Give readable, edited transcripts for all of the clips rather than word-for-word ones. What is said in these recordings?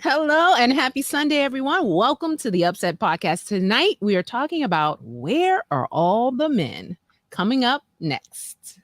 Hello and happy Sunday, everyone. Welcome to the UpSet podcast. Tonight, we are talking about Where Are All the Men? Coming up next.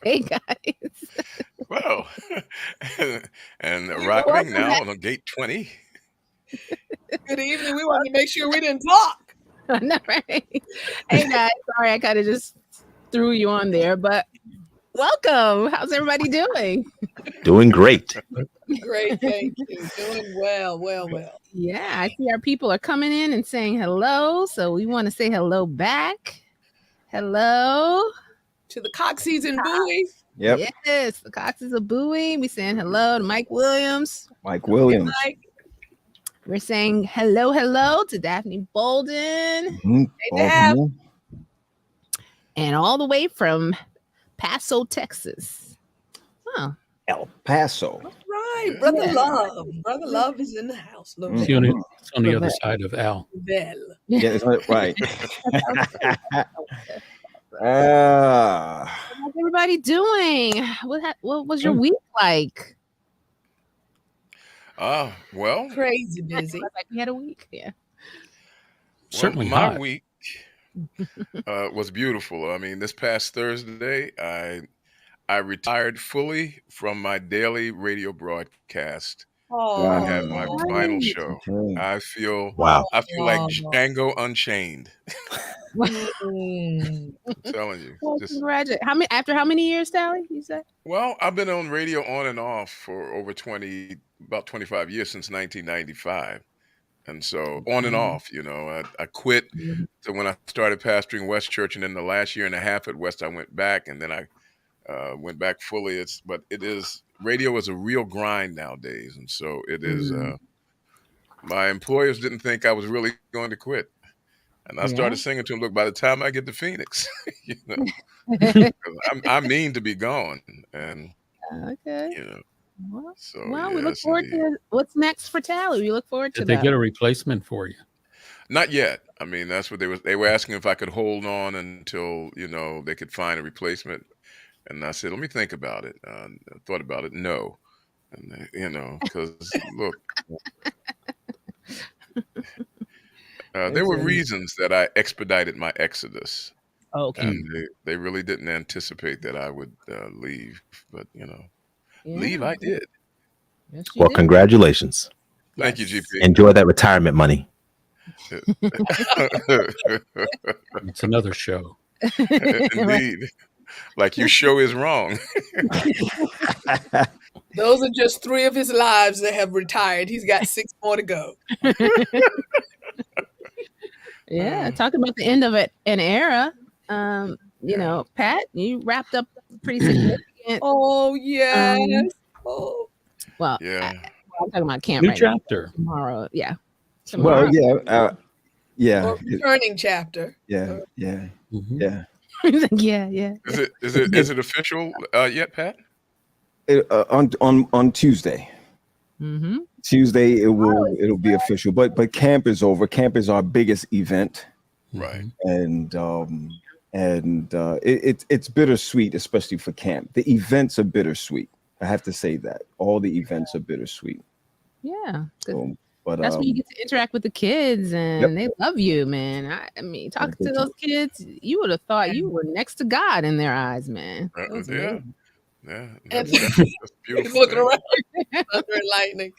Hey, guys. Wow. and arriving now on gate 20. Good evening. We wanted to make sure we didn't talk. No, right? Hey, guys. Sorry, I kind of just threw you on there, but welcome. How's everybody doing? Doing great. Great, thank you. Doing well. Yeah, I see our people are coming in and saying hello, so we want to say hello back. Hello. To the Coxies and Bowie. Yep. Yes, the Cox is a Bowie. We saying hello to Mike Williams. Mike Williams. Mike. We're saying hello to Daphne Bolden. Mhm. Hey, Daph. And all the way from Paso, Texas. Oh, El Paso. Right, Brother Yeah. Love. Brother Love is in the house. Mhm. It's on the other side of Al. Well. Yeah, it's right. how's everybody doing? What was your week like? Well, Crazy busy. Like you had a week, yeah. Certainly my hot. week was beautiful. I mean, this past Thursday, I retired fully from my daily radio broadcast and had my Oh, final show. Okay. I feel Wow. like Django Unchained. Mm. I'm telling you. Well, Just congratulations. After how many years, Sally? You said? well, I've been on radio on and off for over about 25 years since 1995. And so on and off, I quit to when I started pastoring West Church, and then the last year and a half at West, I went back, and then I went back fully. Radio is a real grind nowadays. And so it is, my employers didn't think I was really going to quit. And I started singing to them, look, by the time I get to Phoenix, 'cause I mean to be gone. And, Okay. Well, so we look yes, forward indeed. to what's next for Tally. We look forward to Did they that. get a replacement for you? Not yet. I mean, that's what they were asking if I could hold on until, they could find a replacement. And I said, let me think about it. I thought about it. No. And, because look, there were reasons that I expedited my exodus. Okay. And they really didn't anticipate that I would leave. But, leave I did. Yes, you Well, did. congratulations. Thank you, Yes. GP. Enjoy that retirement money. It's another show. Indeed. Like your show is wrong. Those are just 3 of his lives that have retired. He's got 6 more to go. Yeah, talking about the end of an era. Pat, you wrapped up pretty significant. Oh, yes. Oh. Well, Yeah. I'm talking about camp New right now. chapter. Tomorrow. Yeah. Tomorrow. Well, yeah, Or returning chapter. yeah. Mhm. yeah. Is it official yet, Pat? On Tuesday. Mm-hmm. Tuesday it'll be official. But camp is over. Camp is our biggest event, Right. and it's bittersweet, especially for camp. The events are bittersweet. I have to say that all the events are bittersweet. Yeah. 'Cause So, but that's when you get to interact with the kids, and they love you, man. I mean, talking to those kids, you would have thought you were next to God in their eyes, man. That was amazing. Yeah. And That's a he's beautiful looking thing. around. Thunder and lightning.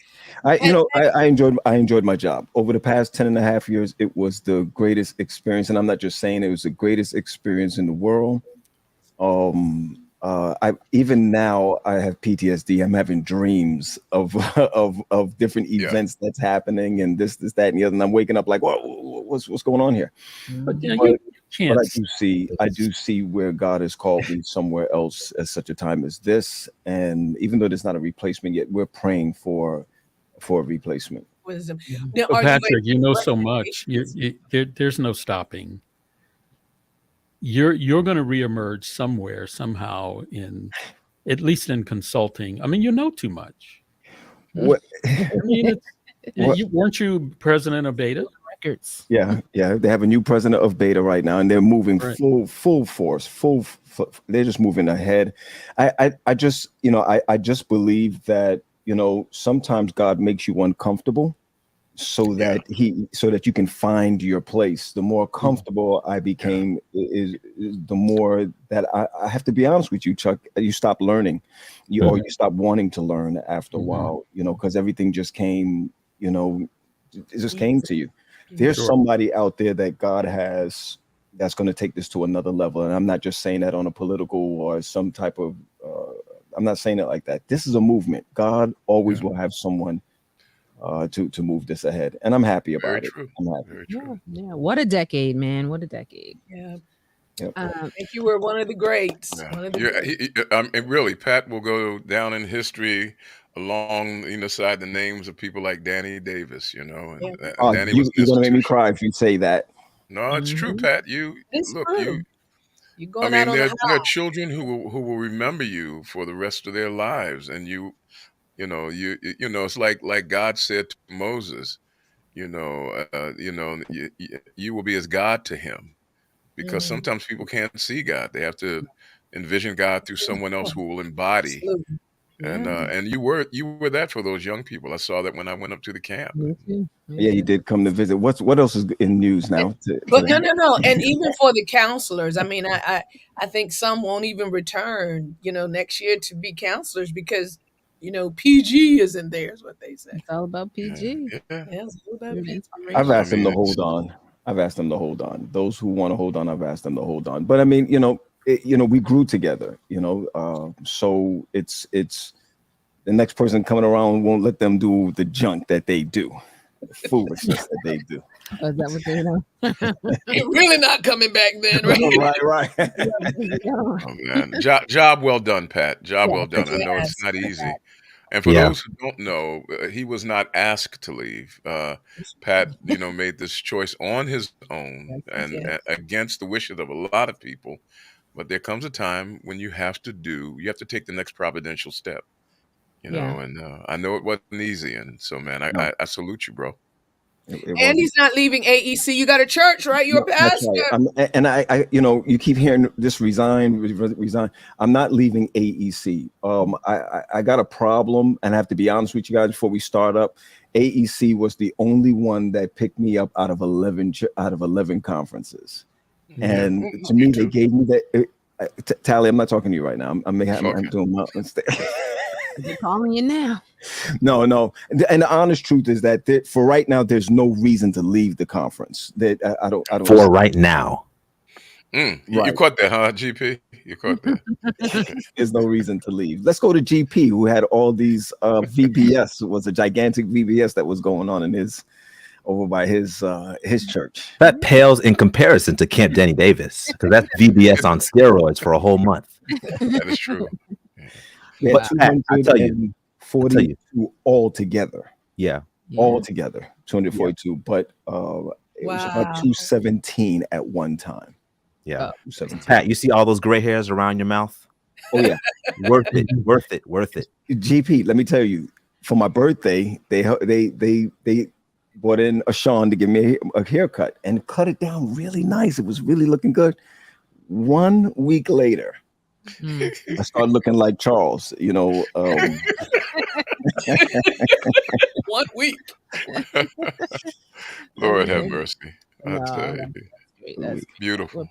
I enjoyed my job over the past 10 and a half years. It was the greatest experience, and I'm not just saying it was the greatest experience in the world. I even now I have PTSD. I'm having dreams of of different events that's happening and this that and the other. And I'm waking up like, what's going on here? But you But can't. I do see where God has called me somewhere else at such a time as this. And even though there's not a replacement yet, we're praying for a replacement. Wisdom. Now, but Patrick, you know so much. There's no stopping. You're going to reemerge somewhere, somehow, at least in consulting. I mean, you know too much. What? I mean, weren't you president of Beta? Records. Yeah. They have a new president of Beta right now, and they're moving full force. They're just moving ahead. I just believe that sometimes God makes you uncomfortable so that you can find your place. The more comfortable I became is the more that I have to be honest with you, Chuck, you stop learning, or you stop wanting to learn after a while, because everything just came, it just came to you. There's somebody out there that God has that's going to take this to another level. And I'm not just saying that on a political or some type of, I'm not saying it like that. This is a movement. God always will have someone to move this ahead, and I'm happy about it. I'm happy. Very true. Yeah. What a decade, man! What a decade. Yeah. Yep. I think you were one of the greats. Yeah. One of the greats. Really, Pat will go down in history along side the names of people like Danny Davis. And Danny was you're gonna make me cry if you say that. No, it's true, Pat. You look. You're going I out mean, on there are children who will remember you for the rest of their lives, and it's like God said to Moses, you will be as God to him, because sometimes people can't see God. They have to envision God through someone else who will embody. And you were that for those young people. I saw that when I went up to the camp. Yeah, he did come to visit. What else is in news now? But no. And even for the counselors, I mean, I think some won't even return, next year to be counselors because, PG isn't there, is what they say. It's all about PG. Yeah, it's all about PG. I've asked them to hold on. Those who want to hold on, I've asked them to hold on. But I mean, we grew together, so it's the next person coming around won't let them do the junk that they do, the foolishness that they do. Oh, is that what they know? You're really not coming back then, right? Right. Oh, man. Job well done, Pat. Job well done. I know it's not easy. And for those who don't know, he was not asked to leave. Pat, made this choice on his own and against the wishes of a lot of people. But there comes a time when you have to take the next providential step, and I know it wasn't easy. And so, man, I salute you, bro. And he's not leaving AEC. You got a church, right? You're a pastor. Right. And I you keep hearing this resign. I'm not leaving AEC. I got a problem, and I have to be honest with you guys before we start up. AEC was the only one that picked me up out of 11 conferences. And to me, they gave me that. Tally, I'm not talking to you right now. I'm doing my mistake. They're calling you now. No. And the honest truth is that for right now, there's no reason to leave the conference. That I don't. For right now. Right. You caught that, huh, GP? You caught that. There's no reason to leave. Let's go to GP, who had all these VBS. It was a gigantic VBS that was going on in over by his church. That pales in comparison to Camp Danny Davis, because that's VBS on steroids for a whole month. That is true. Yeah, but I tell you, 42 altogether. Yeah. Altogether, 242. But it was about 217 at one time. Yeah. Pat, you see all those gray hairs around your mouth? Oh yeah. Worth it. GP, let me tell you, for my birthday, they brought in a Sean to give me a haircut and cut it down really nice. It was really looking good. 1 week later, I started looking like Charles, 1 week. Lord have mercy. That's beautiful.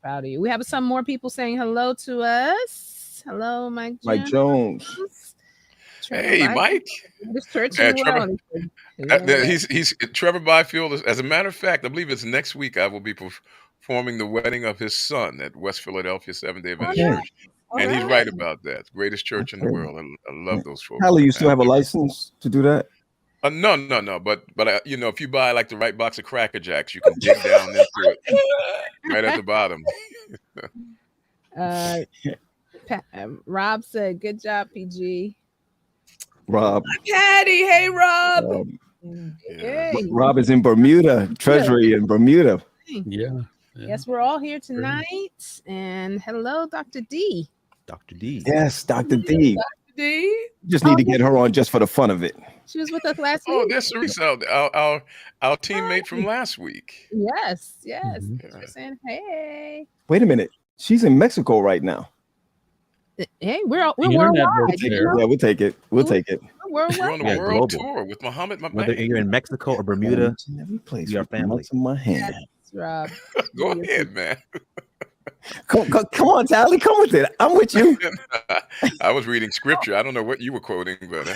Proud of you. We have some more people saying hello to us. Hello, Mike Jones. Hey, Mike. Trevor, he's Trevor Byfield. As a matter of fact, I believe it's next week I will be performing the wedding of his son at West Philadelphia Seventh-day Adventist Okay. Church. And he's right about that. Greatest church in the world. I love those folks. Hallie, you still have a license to do that? No. But you know, if you buy like the right box of Cracker Jacks, you can dig down into it right at the bottom. Rob said, "Good job, PG." Rob. Patty, hey Rob. Hey. Rob is in Bermuda, Treasury in Bermuda. Yeah. Yes, we're all here tonight. And hello, Dr. D. Dr. D. Yes, Dr. D. Dr. D. Just need to get her on just for the fun of it. She was with us last Oh, week. that's Teresa, our teammate from last week. Yes. Mhm. Thanks for saying hey. Wait a minute. She's in Mexico right now. Hey, we're The internet worldwide. works there. Yeah, we'll take it. We'll take it. We're We're on worldwide. a Yeah, world global. tour with Muhammad, my Whether man. you're in Mexico or Bermuda, Every place we are with the family. nuts in my hand. Rob. Go ahead, man. Come on, Tally, come with it. I'm with you. I was reading scripture. I don't know what you were quoting, but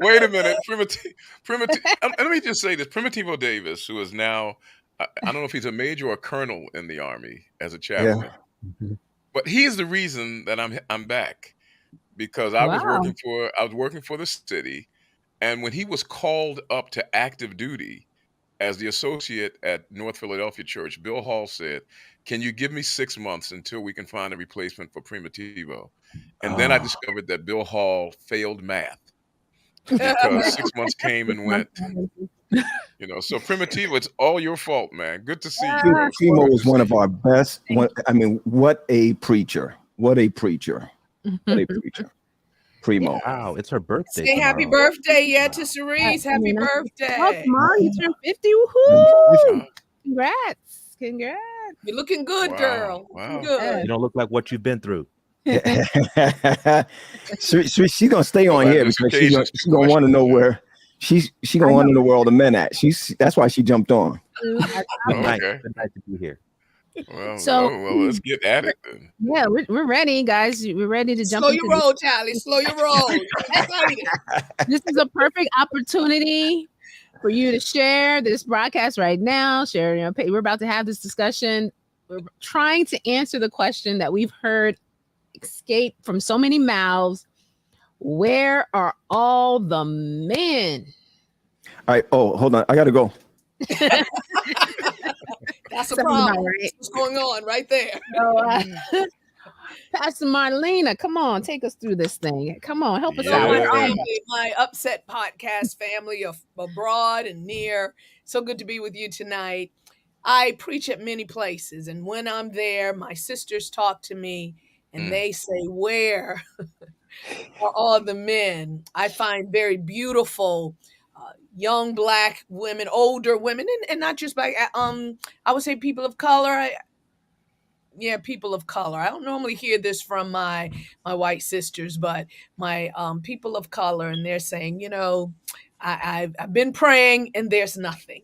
wait a minute. Let me just say this. Primitivo Davis, who is now, I don't know if he's a major or a colonel in the Army as a chaplain, Mhm. but he is the reason that I'm back, because I was Wow. working for the city, and when he was called up to active duty as the associate at North Philadelphia Church, Bill Hall said, "Can you give me 6 months until we can find a replacement for Primitivo?" And then I discovered that Bill Hall failed math, because 6 months came and went. You know, so Primitivo, it's all your fault, man. Good to see you, bro. Primo Good is to one see of you. our best. I mean, what a preacher. What a preacher. What a preacher. Primo. Wow, it's her birthday. Say happy tomorrow. birthday, to Cerise. Happy Oh, birthday. tomorrow you turn 50. Woohoo! Wow. Congrats. You're looking good, Wow. girl. Wow. Looking good. You don't look like what you've been through. She's gonna stay on Well, here this because occasion's she's gonna want to know questionable, where she's gonna want to know where all the men at. That's why she jumped on. Good night. Okay. Good night to be here. So- well, let's get at it then. Yeah, we're ready, guys. We're ready to jump Slow into your roll, Tally. Slow your roll. This is a perfect opportunity for you to share this broadcast right now. Share your page. We're about to have this discussion. We're trying to answer the question that we've heard escape from so many mouths. Where are all the men? All right. Oh, hold on. I gotta go. That's a Sounds problem. about right. What's going on right there? So, Pastor Marlena, come on, take us through this thing. Come on, help us Yeah. out. My Where are you? family, my UpSet podcast family of abroad and near. So good to be with you tonight. I preach at many places, and when I'm there, my sisters talk to me and they say, "Where are all the men?" I find very beautiful young Black women, older women, and not just Black. I would say people of color. People of color. I don't normally hear this from my white sisters, but my people of color, and they're saying, I've been praying and there's nothing,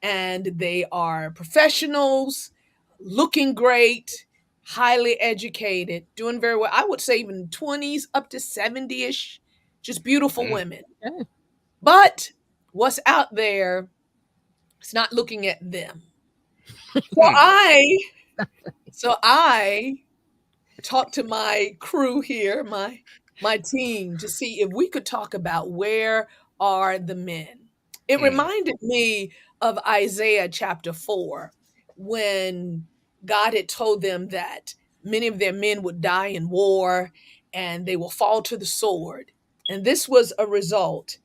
and they are professionals, looking great, highly educated, doing very well. I would say even 20s up to 70ish, just beautiful women. Yeah. But what's out there, it's not looking at them. So I talked to my crew here, my team, to see if we could talk about where are the men. It reminded me of Isaiah chapter 4, when God had told them that many of their men would die in war and they will fall to the sword. And this was a result.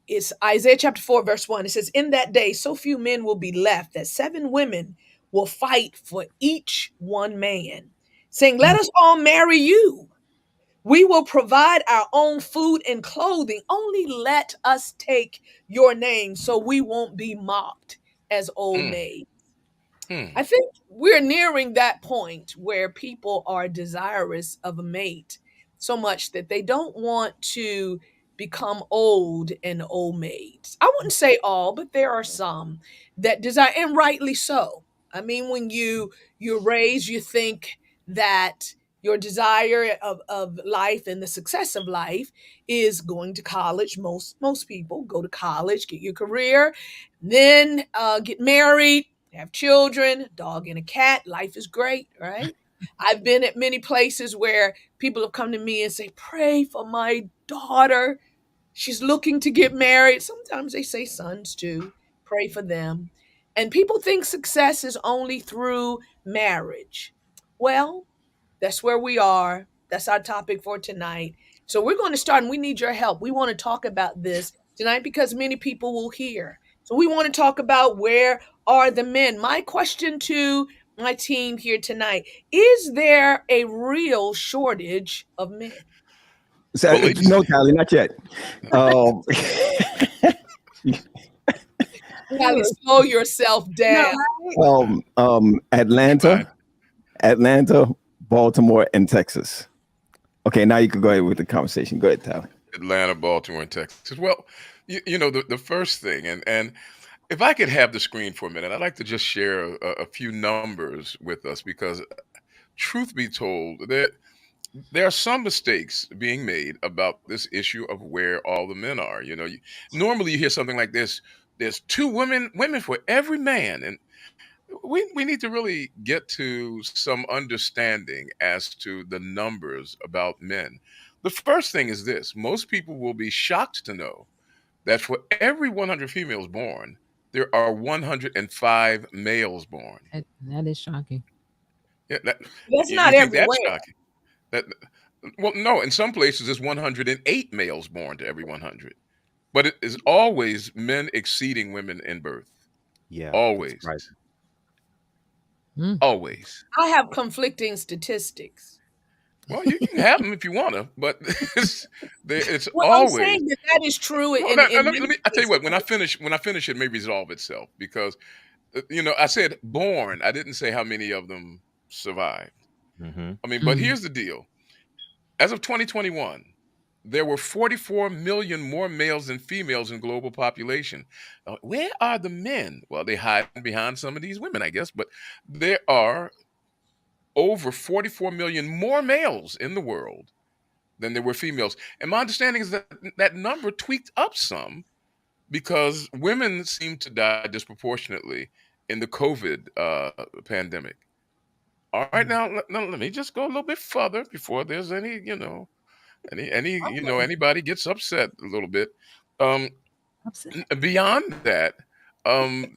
It's Isaiah chapter 4, verse 1. It says, "In that day, so few men will be left that 7 women will fight for each one man, saying, 'Let us all marry you. We will provide our own food and clothing. Only let us take your name so we won't be mocked as old maids.'" I think we're nearing that point where people are desirous of a mate so much that they don't want to become old and old maids. I wouldn't say all, but there are some that desire, and rightly so. I mean, when you're raised, you think that your desire of life and the success of life is going to college. Most people go to college, get your career, then get married, have children, a dog and a cat. Life is great, right? I've been at many places where people have come to me and say, pray for my daughter. She's looking to get married. Sometimes they say sons too. Pray for them. And people think success is only through marriage. Well, that's where we are. That's our topic for tonight. So we're going to start, and we need your help. We want to talk about this tonight because many people will hear. So we want to talk about where are the men. My question to my team here tonight, is there a real shortage of men? So, Police. no, Tally, not yet. Um, Callie, slow yourself down. Atlanta, Baltimore, and Texas. Okay, now you can go ahead with the conversation. Go ahead, Tally. Atlanta, Baltimore, and Texas. Well, you know, the first thing, and if I could have the screen for a minute, I'd like to just share a few numbers with us because, truth be told, there are some mistakes being made about this issue of where all the men are. You know, normally you hear something like this: "There's two women for every man," and we need to really get to some understanding as to the numbers about men. The first thing is this: most people will be shocked to know that for every 100 females born, there are 105 males born. That is shocking. Yeah, That's you not think that's everywhere. shocking? That Well, no. In some places, it's 108 males born to every 100, but it is always men exceeding women in birth. Yeah, that's Always, right. always. I have conflicting statistics. Well, you can have them if you want to, but it's Well, I'm always. saying that that is true Well, in let many me. I tell you places. what. When I finish, it may resolve itself because you know, I said born. I didn't say how many of them survived. Hmm. I mean, but here's the deal. As of 2021, there were 44 million more males than females in global population. Where are the men? Well, they hide behind some of these women, I guess, but there are over 44 million more males in the world than there were females. And my understanding is that that number tweaked up some because women seem to die disproportionately in the COVID pandemic. All right, now let me just go a little bit further before there's any, you know, anybody gets upset a little bit. Um, Upset. Beyond that,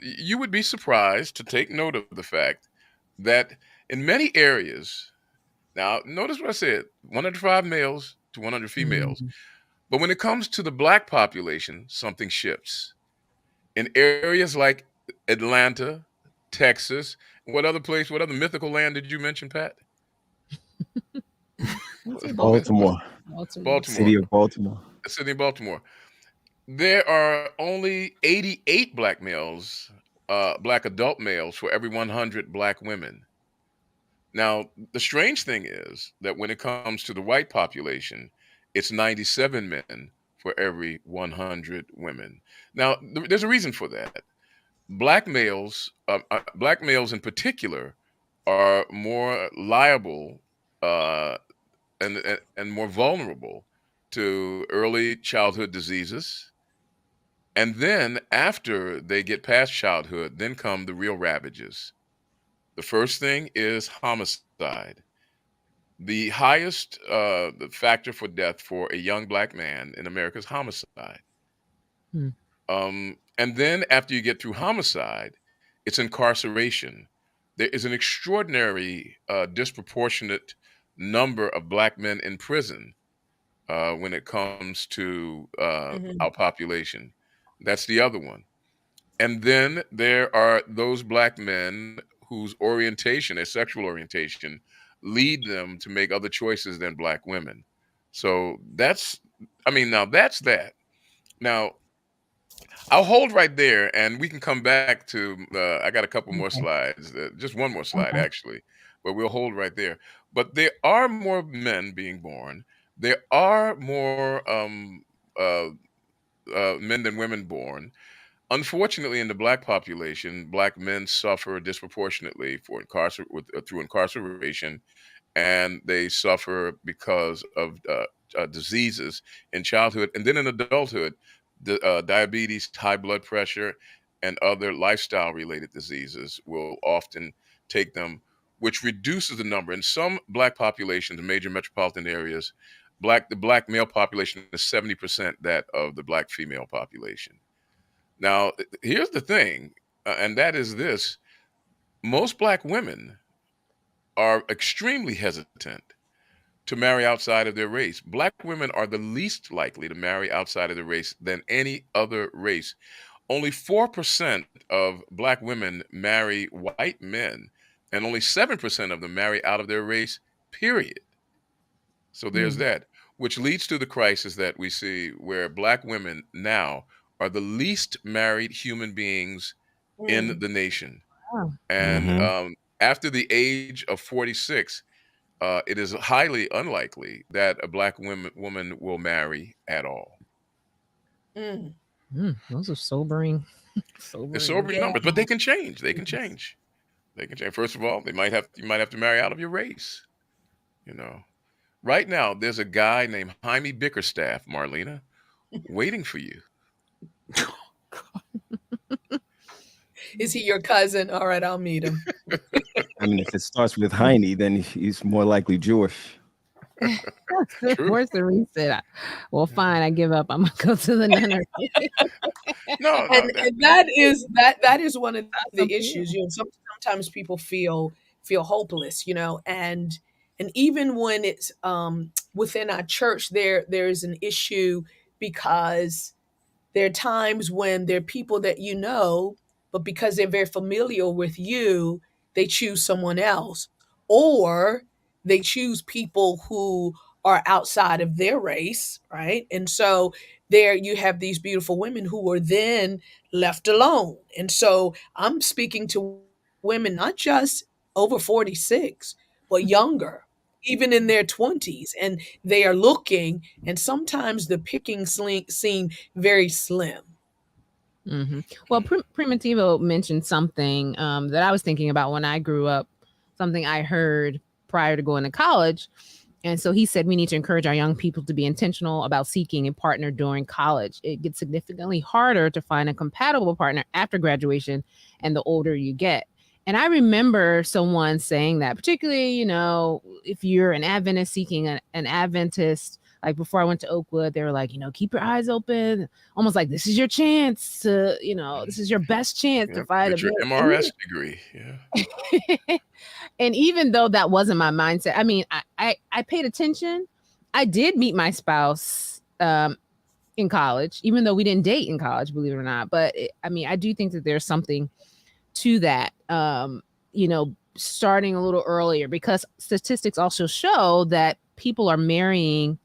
you would be surprised to take note of the fact that in many areas, now notice what I said: 105 males to 100 females. But when it comes to the black population, something shifts. In areas like Atlanta, Texas, what other mythical land did you mention, Pat? Baltimore, Baltimore. Baltimore, city of Baltimore. the city of Baltimore. There are only 88 black males, black adult males for every 100 black women. Now, the strange thing is that when it comes to the white population, it's 97 men for every 100 women. Now, there's a reason for that. Black males in particular, are more liable uh, and more vulnerable to early childhood diseases. And then after they get past childhood, then come the real ravages. The first thing is homicide. The highest the factor for death for a young black man in America is homicide. Hmm. And then after you get through homicide, it's incarceration. There is an extraordinary, disproportionate number of black men in prison when it comes to Mhm. our population. That's the other one. And then there are those black men whose orientation, their sexual orientation, lead them to make other choices than black women. So now that's that. Now, I'll hold right there and we can come back to, I got a couple more Okay. slides, just one more slide Okay. actually, but we'll hold right there. But there are more men being born. There are more uh, men than women born. Unfortunately, in the black population, black men suffer disproportionately through incarceration, and they suffer because of diseases in childhood, and then in adulthood, diabetes, high blood pressure. and other lifestyle related diseases will often take them, which reduces the number. In some Black populations, in major metropolitan areas, the Black male population is 70% that of the Black female population. Now, here's the thing, and that is this: most Black women are extremely hesitant to marry outside of their race. Black women are the least likely to marry outside of their race than any other race. Only 4% of Black women marry white men, and only 7% of them marry out of their race, period. So there's that, which leads to the crisis that we see where Black women now are the least married human beings in the nation. Wow. And Mhm. after the age of 46, it is highly unlikely that a Black woman will marry at all. Those are sobering, It's sobering. sobering Yeah. numbers, but they can change. They can change. They can change. First of all, you might have to marry out of your race. You know, right now there's a guy named Jaime Bickerstaff, Marlena, waiting for you. Is he your cousin? All right, I'll meet him. I mean, if it starts with Heine, then he's more likely Jewish. True. Where's the reset? Well, fine, I give up. I'm gonna go to the nunnery. No, And that is one of the Something issues. You know, sometimes people feel hopeless. You know, and even when it's within our church, there's an issue because there are times when there are people that you know, but because they're very familiar with you, they choose someone else, or they choose people who are outside of their race, right? And so there you have these beautiful women who are then left alone. And so I'm speaking to women not just over 46, but younger, even in their 20s, and they are looking, and sometimes the pickings seem very slim. Well, Primitivo mentioned something that I was thinking about when I grew up, something I heard prior to going to college. And so he said we need to encourage our young people to be intentional about seeking a partner during college. It gets significantly harder to find a compatible partner after graduation and the older you get. And I remember someone saying that, particularly, if you're an Adventist seeking an Adventist, like before I went to Oakwood, they were like, keep your eyes open, almost like this is your chance to, this is your best chance to Yep, find a get your man. MRS degree. Yeah. And even though that wasn't my mindset, I mean, I paid attention. I did meet my spouse in college, even though we didn't date in college, believe it or not. But I do think that there's something to that, starting a little earlier, because statistics also show that people are marrying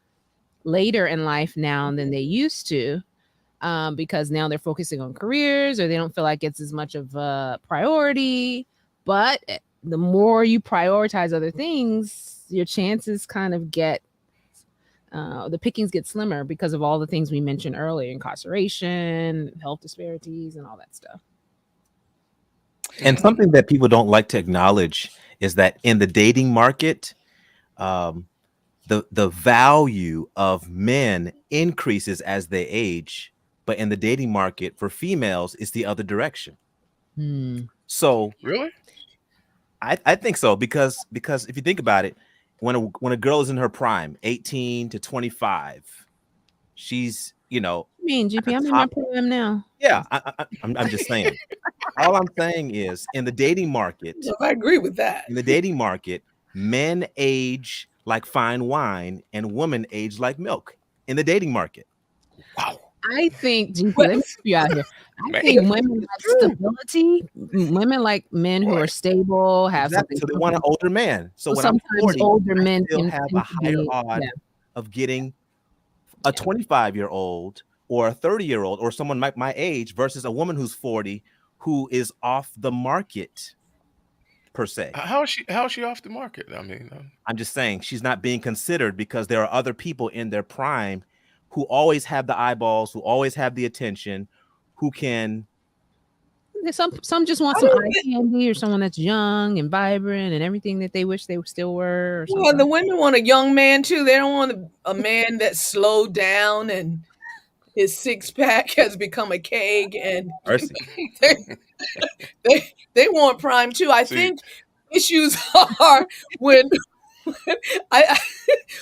later in life now than they used to, because now they're focusing on careers, or they don't feel like it's as much of a priority. But the more you prioritize other things, your chances kind of get the pickings get slimmer because of all the things we mentioned earlier: incarceration, health disparities, and all that stuff. And something that people don't like to acknowledge is that in the dating market, the value of men increases as they age, but in the dating market for females, it's the other direction. So Really? I think so, because if you think about it, when a girl is in her prime, 18 to 25, she's I mean, GP, I'm in top. my prime now. Yeah, I'm just saying. All I'm saying is, in the dating market, I agree with that. in the dating market, men age like fine wine and women age like milk in the dating market. Wow. I think, GP, let me help you out here. I think women like stability. Women like men who are stable, have Exactly. something. So they want an older man. So when sometimes I'm 40, older men I still can have tend a to higher be- odd yeah. of getting a 25-year-old or a 30-year-old or someone my age versus a woman who's 40 who is off the market per se. How is she off the market? I mean, I'm just saying she's not being considered because there are other people in their prime who always have the eyeballs, who always have the attention, who can. Some just want some eye candy, or someone that's young and vibrant and everything that they wish they still were. Or Well, the women want a young man too. They don't want a man that's slowed down and his six pack has become a keg, and Mercy. they, they want prime too. I See, think issues are when I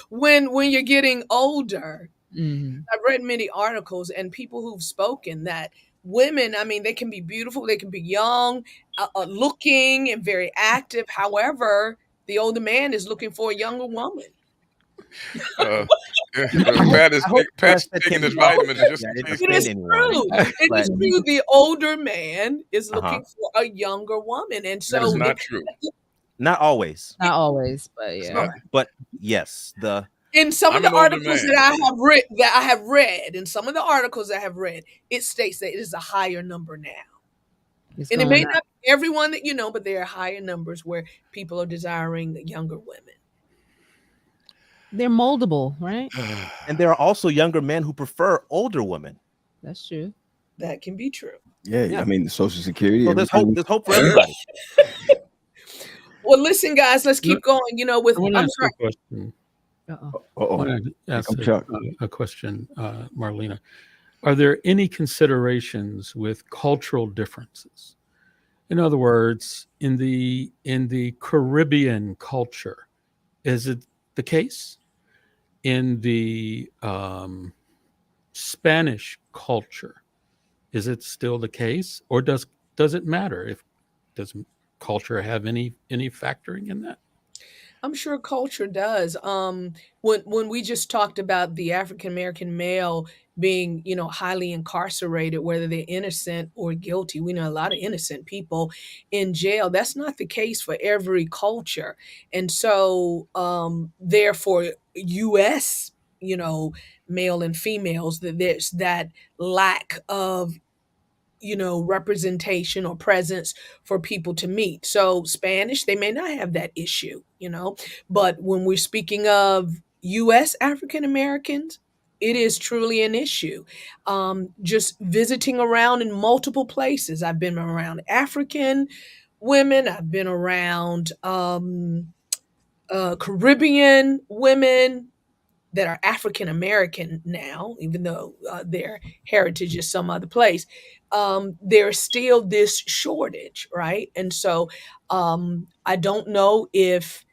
when you're getting older. Mhm. I've read many articles and people who've spoken that women, I mean, they can be beautiful, they can be young, looking, and very active. However, the older man is looking for a younger woman. uh, I hope Pat is I hope Pat's UpSet taking can his be off. vitamins just Yeah, I in didn't case. It offend is anyone, true. It but is true. The older man is uh-huh. looking for a younger woman. And That is so not true. Not always. Not always, but It's yeah. not. But yes, the in some of I'm the an older articles man. that I have read, in some of the articles I have read, it states that it is a higher number now. It's And it going may up. not be everyone that you know, but there are higher numbers where people are desiring younger women. They're moldable, right? and there are also younger men who prefer older women. That's true. That can be true. Yeah, Yeah. I mean, Social Security, So there's hope. everything. There's hope for everybody. Well, listen, guys, let's keep going. You know, with I want to I'm ask sorry. a question. Uh-oh. I Uh-oh. want to Here ask comes Chuck. a question, Marlena. Are there any considerations with cultural differences? In other words, in the Caribbean culture, is it the case? In the Spanish culture, is it still the case, or does it matter? If does culture have any factoring in that? I'm sure culture does. When we just talked about the African American male being, you know, highly incarcerated, whether they're innocent or guilty, we know a lot of innocent people in jail. That's not the case for every culture, and so therefore, U.S. you know, male and females, that there's that lack of representation or presence for people to meet. So Spanish, they may not have that issue, but when we're speaking of US African Americans, it is truly an issue. Just visiting around in multiple places. I've been around African women, I've been around Caribbean women, that are African American now, even though their heritage is some other place, there's still this shortage, right? And so I don't know if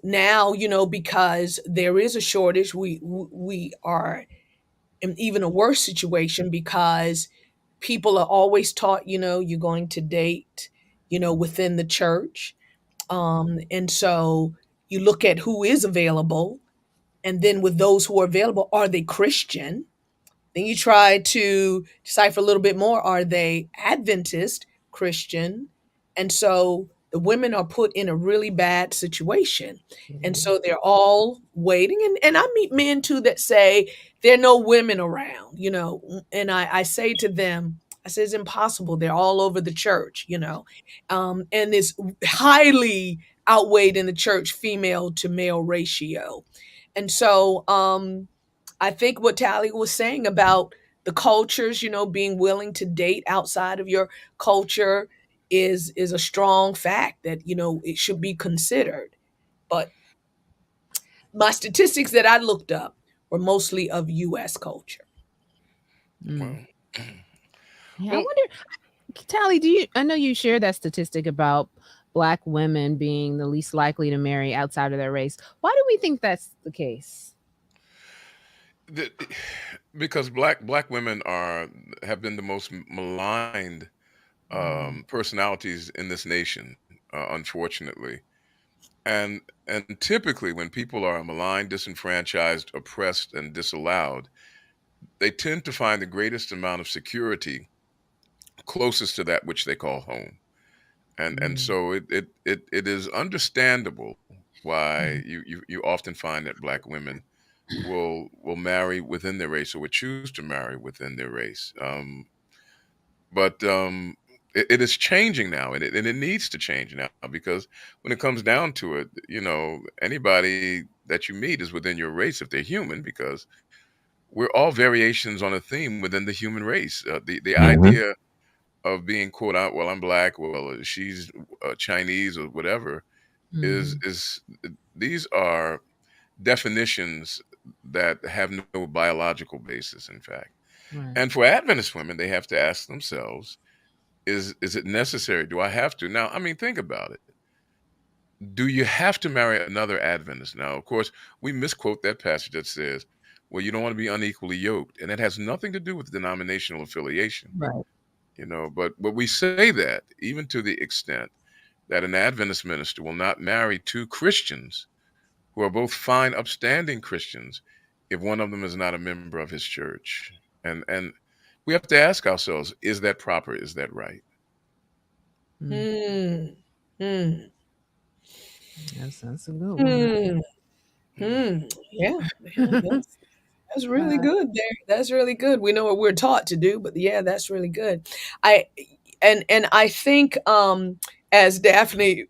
now, because there is a shortage, we are in even a worse situation because people are always taught, you're going to date, within the church, and so you look at who is available, and then with those who are available, are they Christian? Then you try to decipher a little bit more. Are they Adventist Christian? And so the women are put in a really bad situation. And so they're all waiting. And I meet men too that say there are no women around, and I say to them, I say it's impossible. They're all over the church, and it's highly outweighed in the church female to male ratio. And so I think what Tally was saying about the cultures, being willing to date outside of your culture is a strong fact that, it should be considered. But my statistics that I looked up were mostly of US culture. Mm. Well, Yeah, I well, wonder, Tally, I know you shared that statistic about Black women being the least likely to marry outside of their race. Why do we think that's the case? the, because black women have been the most maligned personalities in this nation, unfortunately. And typically, when people are maligned, disenfranchised, oppressed, and disallowed, they tend to find the greatest amount of security closest to that which they call home. And Mm. so it is understandable why Mhm. you often find that black women will marry within their race or would choose to marry within their race. But it is changing now, and it needs to change now because when it comes down to it, anybody that you meet is within your race if they're human, because we're all variations on a theme within the human race. The idea of being quote out, well, I'm black, well, she's Chinese or whatever, is Mhm. these are definitions that have no biological basis, in fact. Right. And for Adventist women, they have to ask themselves, is it necessary? Do I have to? Now, I mean, think about it. Do you have to marry another Adventist? Now, of course, we misquote that passage that says, well, you don't want to be unequally yoked. And that has nothing to do with denominational affiliation, Right. but we say that even to the extent that an Adventist minister will not marry two Christians who are both fine, upstanding Christians if one of them is not a member of his church. And we have to ask ourselves, is that proper? Is that right? Hmm. Hmm. That's a good one. Hmm. Hmm. Yeah. Yeah. That's really Uh, good there. That's really good. We know what we're taught to do, but yeah, that's really good. I and I think as Daphne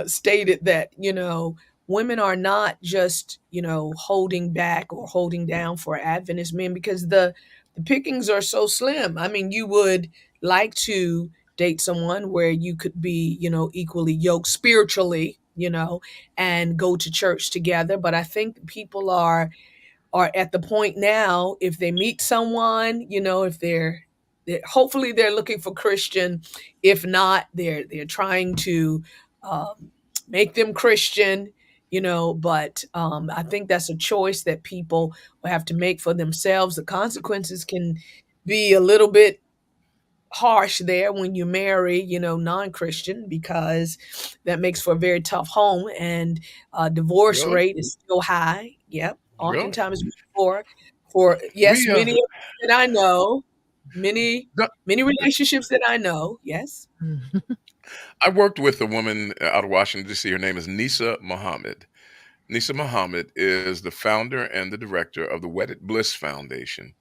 stated that, women are not just, holding back or holding down for Adventist men because the pickings are so slim. I mean, you would like to date someone where you could be, equally yoked spiritually, and go to church together, but I think people are at the point now, if they meet someone, if they're hopefully they're looking for Christian. If not, they're trying to make them Christian, but I think that's a choice that people will have to make for themselves. The consequences can be a little bit harsh there when you marry, non-Christian, because that makes for a very tough home, and divorce Really? rate is still high. Yep, Really? oftentimes for yes, We many that I know, many the- many relationships that I know. Yes. I worked with a woman out of Washington, D.C. Her name is Nisa Muhammad. Nisa Muhammad is the founder and the director of the Wedded Bliss Foundation.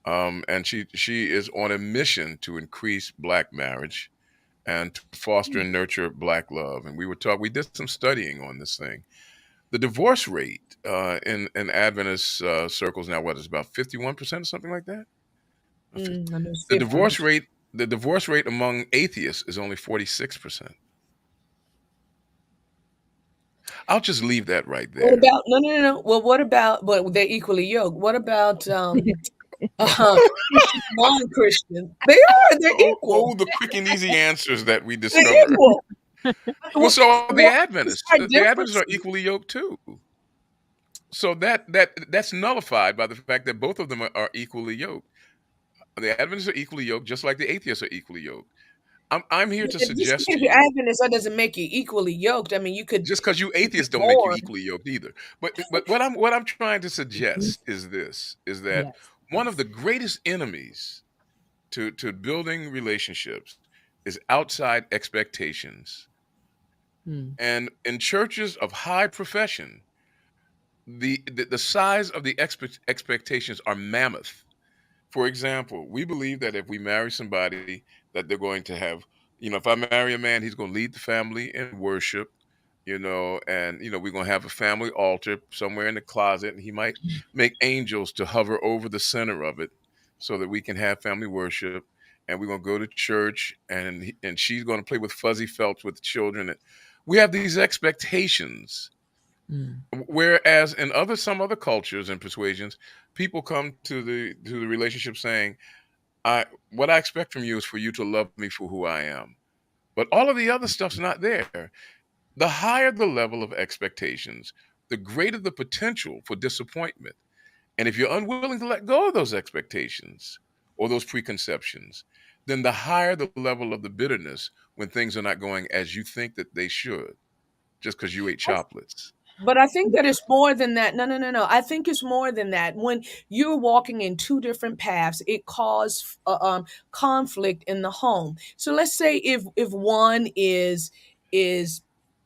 And she is on a mission to increase Black marriage and to foster and nurture Black love. And we did some studying on this thing. The divorce rate in Adventist circles now, what is it, about 51% or something like that? I know it's The 50. divorce rate among atheists is only 46%. I'll just leave that right What there. about no, no, no, no? Well, what about? But they're equally yoked. What about Christian, non-Christian? They're equal. The quick and easy answers that we They're discover. equal. Well, so are the What Adventists. are The Adventists are differences? equally yoked too. So that's nullified by the fact that both of them are equally yoked. The Adventists are equally yoked, just like the atheists are equally yoked. I'm here to Just suggest because to you're you, Adventist, that doesn't make you equally yoked. I mean, just because you you could be atheists don't make you born. equally yoked either. But what I'm trying to suggest is this: is that yes. one of Yes. the greatest enemies to building relationships is outside expectations. Mm. And in churches of high profession, the size of the expectations are mammoth. For example, we believe that if we marry somebody, that they're going to have, if I marry a man, he's going to lead the family in worship, and we're going to have a family altar somewhere in the closet, and he might make angels to hover over the center of it so that we can have family worship. And we're going to go to church, and she's going to play with fuzzy felts with the children. And we have these expectations. Mm. Whereas in some other cultures and persuasions, people come to the relationship saying, I what I expect from you is for you to love me for who I am. But all of the other stuff's not there. The higher the level of expectations, the greater the potential for disappointment. And if you're unwilling to let go of those expectations or those preconceptions, then the higher the level of the bitterness when things are not going as you think that they should, just because you ate chocolates. But I think that it's more than that. No, no, no, no. I think it's more than that. When you're walking in two different paths, it causes conflict in the home. So let's say if one is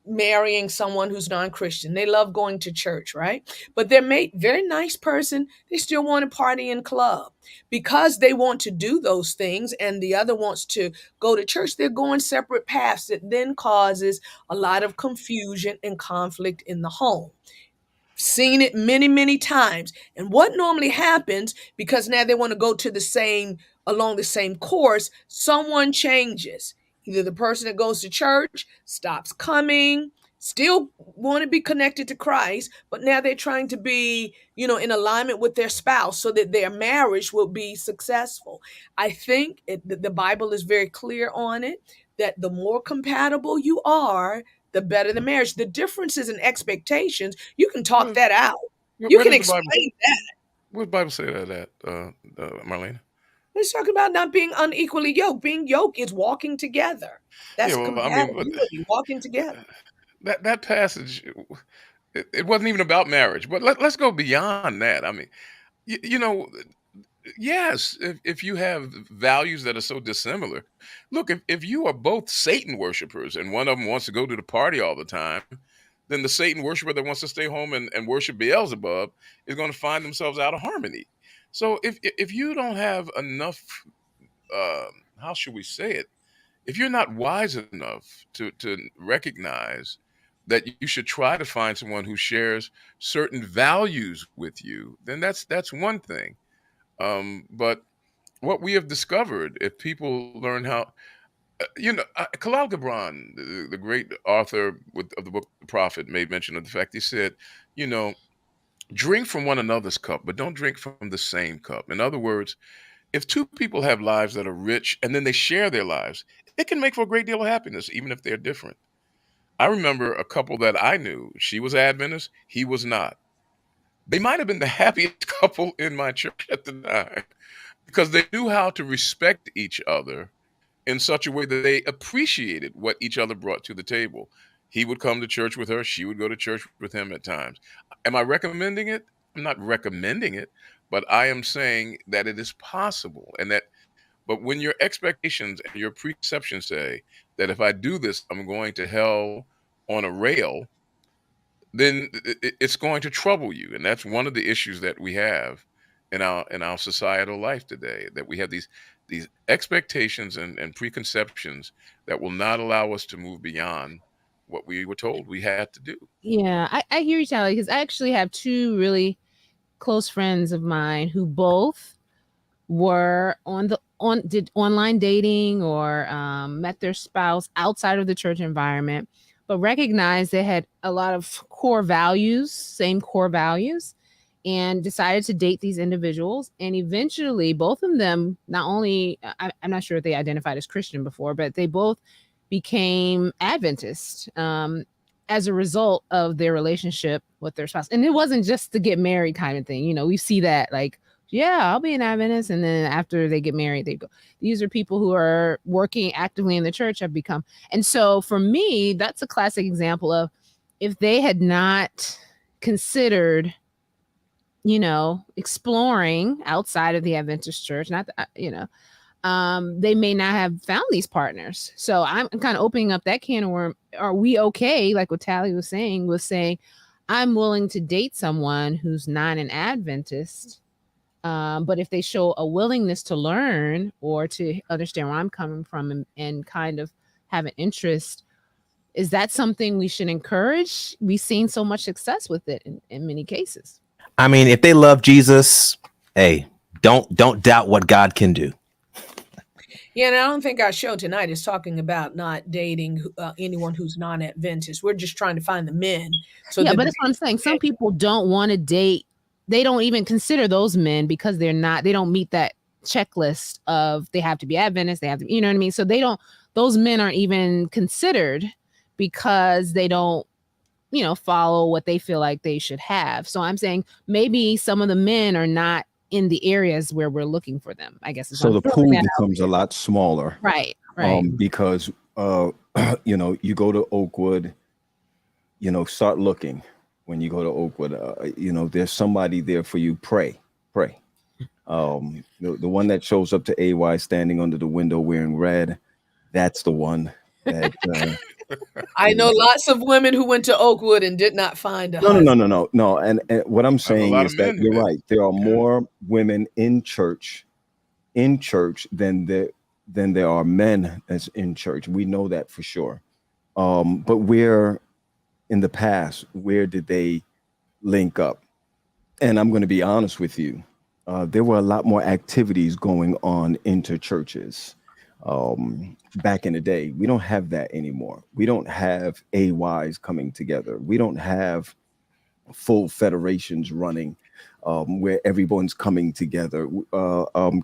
marrying someone who's non-Christian, they love going to church, right? But their mate, very nice person, they still want to party in club because they want to do those things, and the other wants to go to church. They're going separate paths. That then causes a lot of confusion and conflict in the home. Seen it many, many times. And what normally happens, because now they want to go to along the same course, someone changes. Either the person that goes to church stops coming, still want to be connected to Christ, but now they're trying to be, in alignment with their spouse so that their marriage will be successful. I think the Bible is very clear on it, that the more compatible you are, the better the marriage. The differences in expectations, you can talk Where, that out. You where can does the Bible? explain that. Where does the Bible say that Marlena? Let's talk about not being unequally yoked. Being yoked is walking together. Yeah, That's well, I mean, compatibility, walking together. that passage, it wasn't even about marriage. But let's go beyond that. I mean, you know, yes, if you have values that are so dissimilar, look, if you are both Satan worshipers and one of them wants to go to the party all the time, then the Satan worshiper that wants to stay home and worship Beelzebub is going to find themselves out of harmony. So if you don't have enough, how should we say it? If you're not wise enough to recognize that you should try to find someone who shares certain values with you, then that's one thing. But what we have discovered, if people learn how, Khalil Gibran, the great author of the book The Prophet, made mention of the fact he said, you know, drink from one another's cup, but don't drink from the same cup. In other words, if two people have lives that are rich and then they share their lives, it can make for a great deal of happiness, even if they're different. I remember a couple that I knew. She was Adventist, he was not. They might have been the happiest couple in my church at the time because they knew how to respect each other in such a way that they appreciated what each other brought to the table. He would come to church with her, she would go to church with him at times. Am I recommending it? I'm not recommending it, but I am saying that it is possible. But when your expectations and your preconceptions say that if I do this, I'm going to hell on a rail, then it's going to trouble you. And that's one of the issues that we have in our societal life today, that we have these expectations and preconceptions that will not allow us to move beyond what we were told we had to do. Yeah, I hear you, Tally, because I actually have two really close friends of mine who both were did online dating or met their spouse outside of the church environment, but recognized they had a lot of same core values, and decided to date these individuals. And eventually, both of them, not only, I'm not sure if they identified as Christian before, but they both became Adventist as a result of their relationship with their spouse. And it wasn't just to get married kind of thing. We see that, like, yeah, I'll be an Adventist. And then after they get married, they go. These are people who are working actively in the church, have become. And so for me, that's a classic example of, if they had not considered, exploring outside of the Adventist church, they may not have found these partners. So I'm kind of opening up that can of worm. Are we okay? Like what Tally was saying, I'm willing to date someone who's not an Adventist. But if they show a willingness to learn or to understand where I'm coming from and kind of have an interest, is that something we should encourage? We've seen so much success with it in many cases. I mean, if they love Jesus, hey, don't doubt what God can do. Yeah, and I don't think our show tonight is talking about not dating anyone who's non-Adventist. We're just trying to find the men. But that's what I'm saying. Some people don't want to date. They don't even consider those men because they don't meet that checklist of they have to be Adventist. They have to, you know what I mean? So those men aren't even considered because they don't, follow what they feel like they should have. So I'm saying maybe some of the men are not in the areas where we're looking for them, I guess. So the pool becomes a lot smaller. Right. Because, you go to Oakwood, start looking. When you go to Oakwood, there's somebody there for you. Pray. The one that shows up to AY standing under the window wearing red, that's the one that I know lots of women who went to Oakwood and did not find a husband. No. And what I'm saying is that you're right. There are more women in church than there are men as in church. We know that for sure. But where in the past, where did they link up? And I'm going to be honest with you. There were a lot more activities going on inter churches. back in the day. We don't have that anymore. We don't have AYs coming together. We don't have full federations running where everyone's coming together.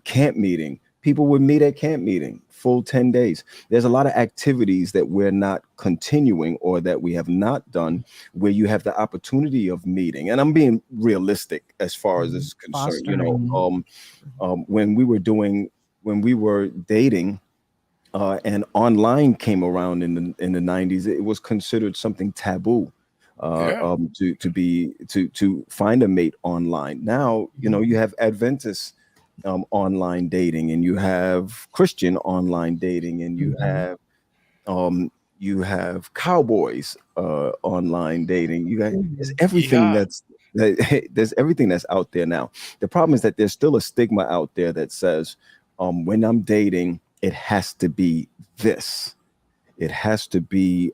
Camp meeting. People would meet at camp meeting, full 10 days. There's a lot of activities that we're not continuing or that we have not done where you have the opportunity of meeting. And I'm being realistic as far as this is concerned. You know, when we were dating, and online came around in the 90s, it was considered something taboo to find a mate online. Now, you know, you have Adventist online dating, and you have Christian online dating, and you have cowboys online dating. You got there's everything there's everything that's out there now. The problem is that there's still a stigma out there that says when I'm dating, it has to be this. It has to be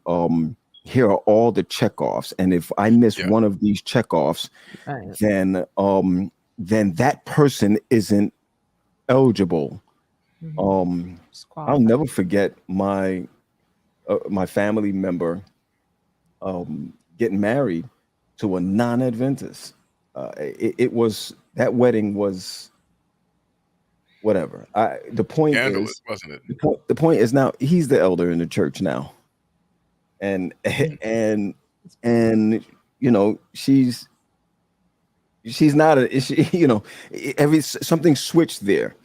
here are all the checkoffs, and if I miss one of these checkoffs, then that person isn't eligible. I'll never forget my family member getting married to a non-Adventist. It was, that wedding was whatever. The point is, wasn't it? The point is now he's the elder in the church now, and you know, she's not something switched there.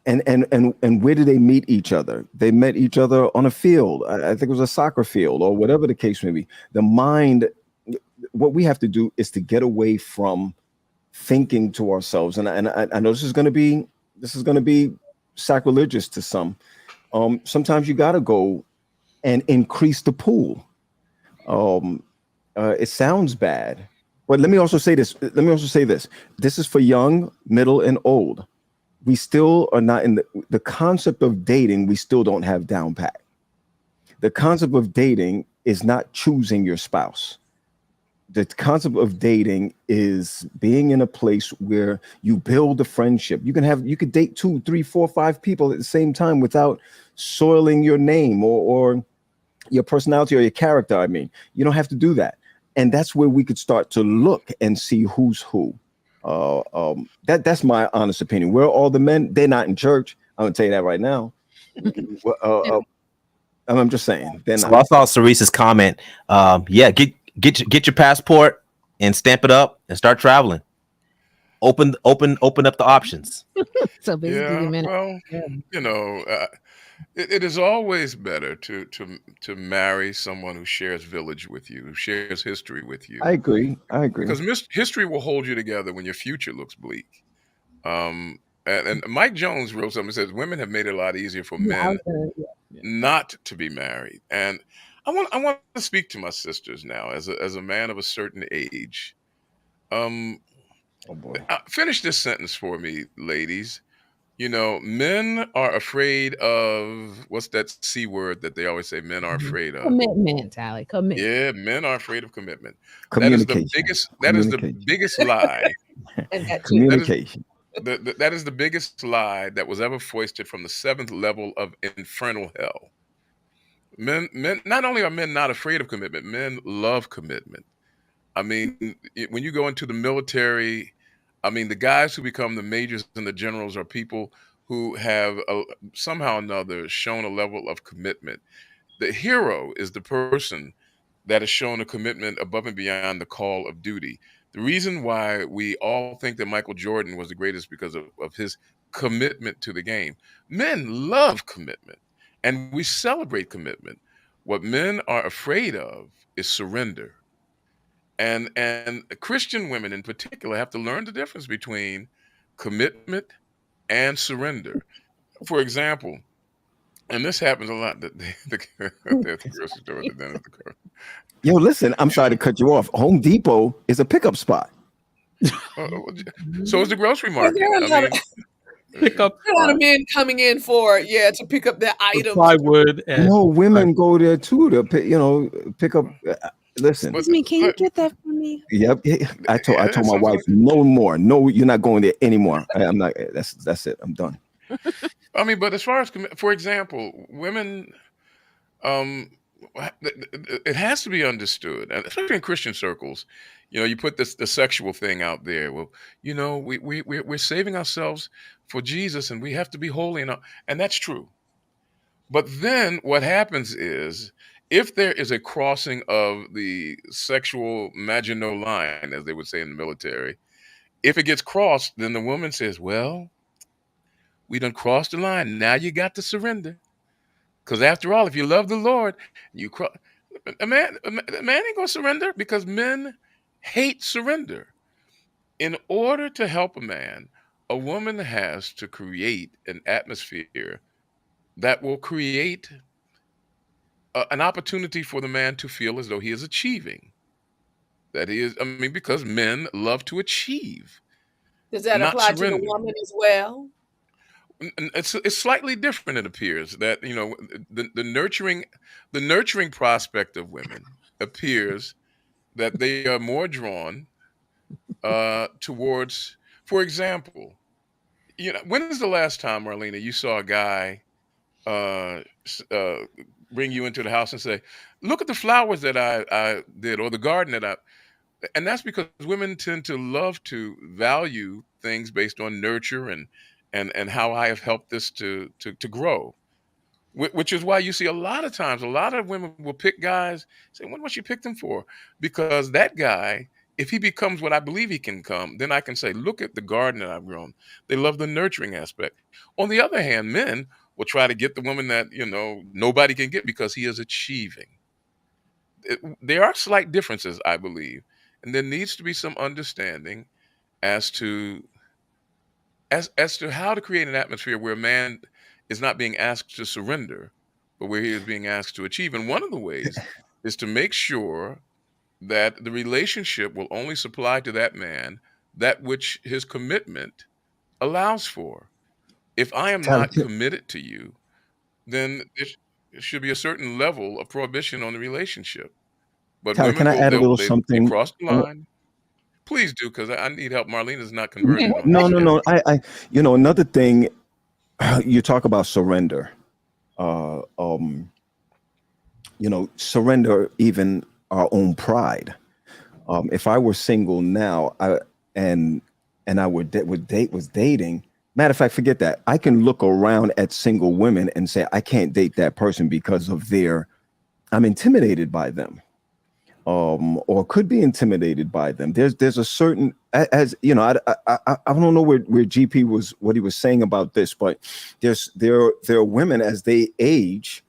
And where did they meet each other? They met each other on a field. I think it was a soccer field or whatever the case may be. The mind, what we have to do is to get away from thinking to ourselves. And I know this is going to be sacrilegious to some. Sometimes you got to go and increase the pool. It sounds bad, but let me also say this. This is for young, middle, and old. We still are not in the concept of dating. We still don't have down pat. The concept of dating is not choosing your spouse. The concept of dating is being in a place where you build a friendship. You could date 2, 3, 4, 5 people at the same time without soiling your name or your personality or your character. I mean, you don't have to do that. And that's where we could start to look and see who's who. That's my honest opinion. Where are all the men? They're not in church. I'm gonna tell you that right now. I'm just saying. They're not. So I saw Cerise's comment. Get your passport and stamp it up and start traveling. Open up the options. So basically, well, you know, it is always better to marry someone who shares village with you, who shares history with you. I agree. Because history will hold you together when your future looks bleak. And Mike Jones wrote something that says women have made it a lot easier for men not to be married. And I want to speak to my sisters now as a man of a certain age. Finish this sentence for me, ladies. You know, men are afraid of, what's that C word that they always say men are afraid of? Commitment, Allie. Commitment. Yeah, men are afraid of commitment. Communication. That is the biggest lie. Communication. That is the biggest lie that was ever foisted from the 7th level of infernal hell. Men, not only are men not afraid of commitment, men love commitment. I mean, when you go into the military, I mean, the guys who become the majors and the generals are people who have somehow or another shown a level of commitment. The hero is the person that has shown a commitment above and beyond the call of duty. The reason why we all think that Michael Jordan was the greatest because of his commitment to the game. Men love commitment, and we celebrate commitment. What men are afraid of is surrender. And Christian women in particular have to learn the difference between commitment and surrender. For example, and this happens a lot. The grocery store, the dinner, the car. Yo, listen, I'm sorry to cut you off. Home Depot is a pickup spot. So is the grocery market. Pick up a lot of men coming in to pick up their items. Plywood. And no, women go there too to pick up. Listen, Excuse me, can you get that for me? Yep, I told my wife no more. No, you're not going there anymore. I'm not. That's it. I'm done. I mean, but as far as, for example, women, um, it has to be understood, and especially in Christian circles. You put the sexual thing out there. Well, we're saving ourselves for Jesus, and we have to be holy, and that's true. But then what happens is, if there is a crossing of the sexual Maginot line, as they would say in the military, if it gets crossed, then the woman says, "Well, we done crossed the line. Now you got to surrender." Because after all, if you love the Lord, you cross. A man ain't gonna surrender, because men hate surrender. In order to help a man, a woman has to create an atmosphere that will create an opportunity for the man to feel as though he is achieving. That is, I mean, because men love to achieve, Does that not apply to the surrender. woman as well? It's slightly different. It appears that the nurturing prospect of women appears that they are more drawn towards. For example, when is the last time, Marlena, you saw a guy bring you into the house and say, "Look at the flowers that I did, or the garden that I." And that's because women tend to love to value things based on nurture and how I have helped this to grow. Which is why you see a lot of times, a lot of women will pick guys, say, what you picked him for? Because that guy, if he becomes what I believe he can come, then I can say, look at the garden that I've grown. They love the nurturing aspect. On the other hand, men will try to get the woman that, nobody can get because he is achieving. There are slight differences, I believe. And there needs to be some understanding as to as to how to create an atmosphere where a man is not being asked to surrender, but where he is being asked to achieve. And one of the ways is to make sure that the relationship will only supply to that man that which his commitment allows for. If I am Tyler, not committed to you, then there should be a certain level of prohibition on the relationship. But Tyler, can women I will add a little they something? cross the line. Please do, because I need help. Marlene is not Yeah, converted on No, this no, yet. no. Another thing, you talk about surrender. Uh, um, surrender even our own pride. If I were single now, and I was dating. Matter of fact, forget that. I can look around at single women and say I can't date that person because of I'm intimidated by them, or could be intimidated by them. There's a certain, as you know, I don't know where GP was, what he was saying about this, but there are women, as they age,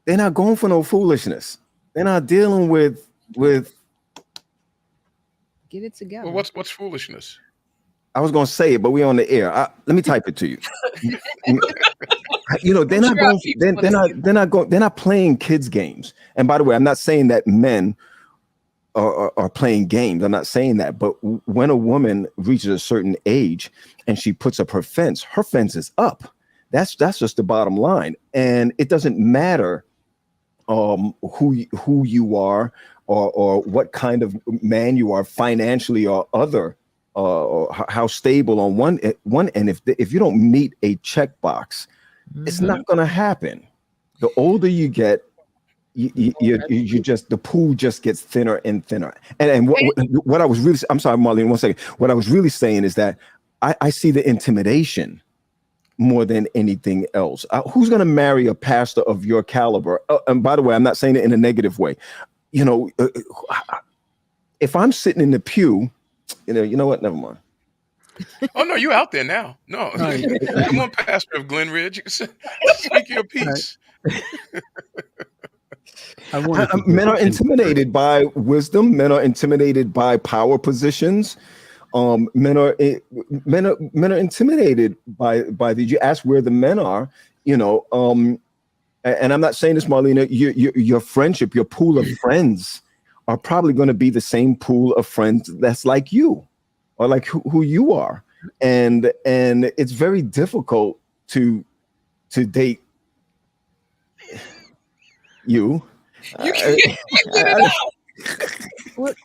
they're not going for no foolishness. They're not dealing with get it together. Well, what's foolishness? I was going to say it, but we're on the air. Let me type it to you. They're not going. They're not playing kids games. And by the way, I'm not saying that men are playing games. I'm not saying that. But when a woman reaches a certain age and she puts up her fence is up. That's just the bottom line. And it doesn't matter who you are, or what kind of man you are financially or other, or how stable on one end. If you don't meet a checkbox, it's not going to happen. The older you get, you just, the pool just gets thinner and thinner. And what I was really, I'm sorry, Marlene, 1 second. What I was really saying is that I see the intimidation more than anything else. Who's going to marry a pastor of your caliber? And by the way, I'm not saying it in a negative way. If I'm sitting in the pew, you know what? Never mind. Oh no, you out there now. No, come on, Pastor of Glen Ridge. Speak your piece. Men are intimidated by wisdom. Men are intimidated by power positions. Men are intimidated by these. You ask where the men are, and I'm not saying this, Marlena. Your friendship, your pool of friends, are probably going to be the same pool of friends that's like you, or like who you are, and it's very difficult to date you. What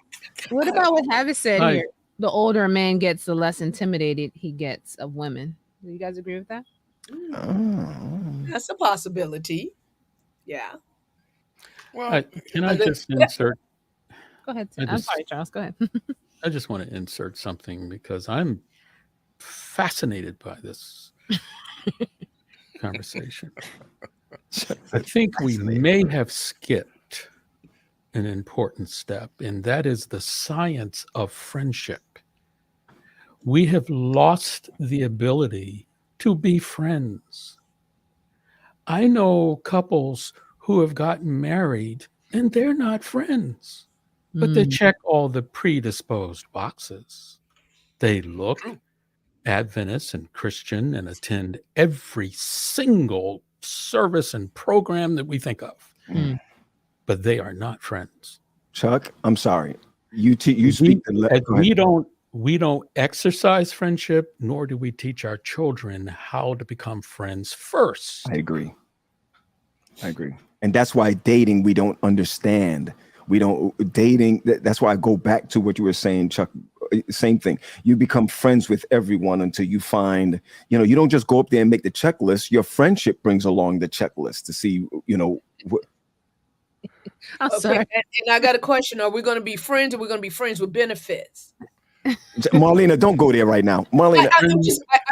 about what Havis said here? The older a man gets, the less intimidated he gets of women. Do you guys agree with that? Oh. That's a possibility. Yeah. Well, Can I But the- just insert? Go ahead. I I'm just sorry, Charles. Go ahead. I just want to insert something because I'm fascinated by this conversation. I think we may have skipped an important step, and that is the science of friendship. We have lost the ability to be friends. I know couples who have gotten married and they're not friends, but they Mm. check all the predisposed boxes. They look true. Adventist and Christian and attend every single service and program that we think of, Mm. but they are not friends. Chuck, I'm sorry. You speak the And go ahead. we don't exercise friendship, nor do we teach our children how to become friends first. I agree. And that's why dating, we don't understand. We don't dating. That's why I go back to what you were saying, Chuck. Same thing. You become friends with everyone until you find, you don't just go up there and make the checklist. Your friendship brings along the checklist to see, I'm okay. sorry. And I got a question. Are we going to be friends or are we going to be friends with benefits? Marlena, don't go there right now. Marlena,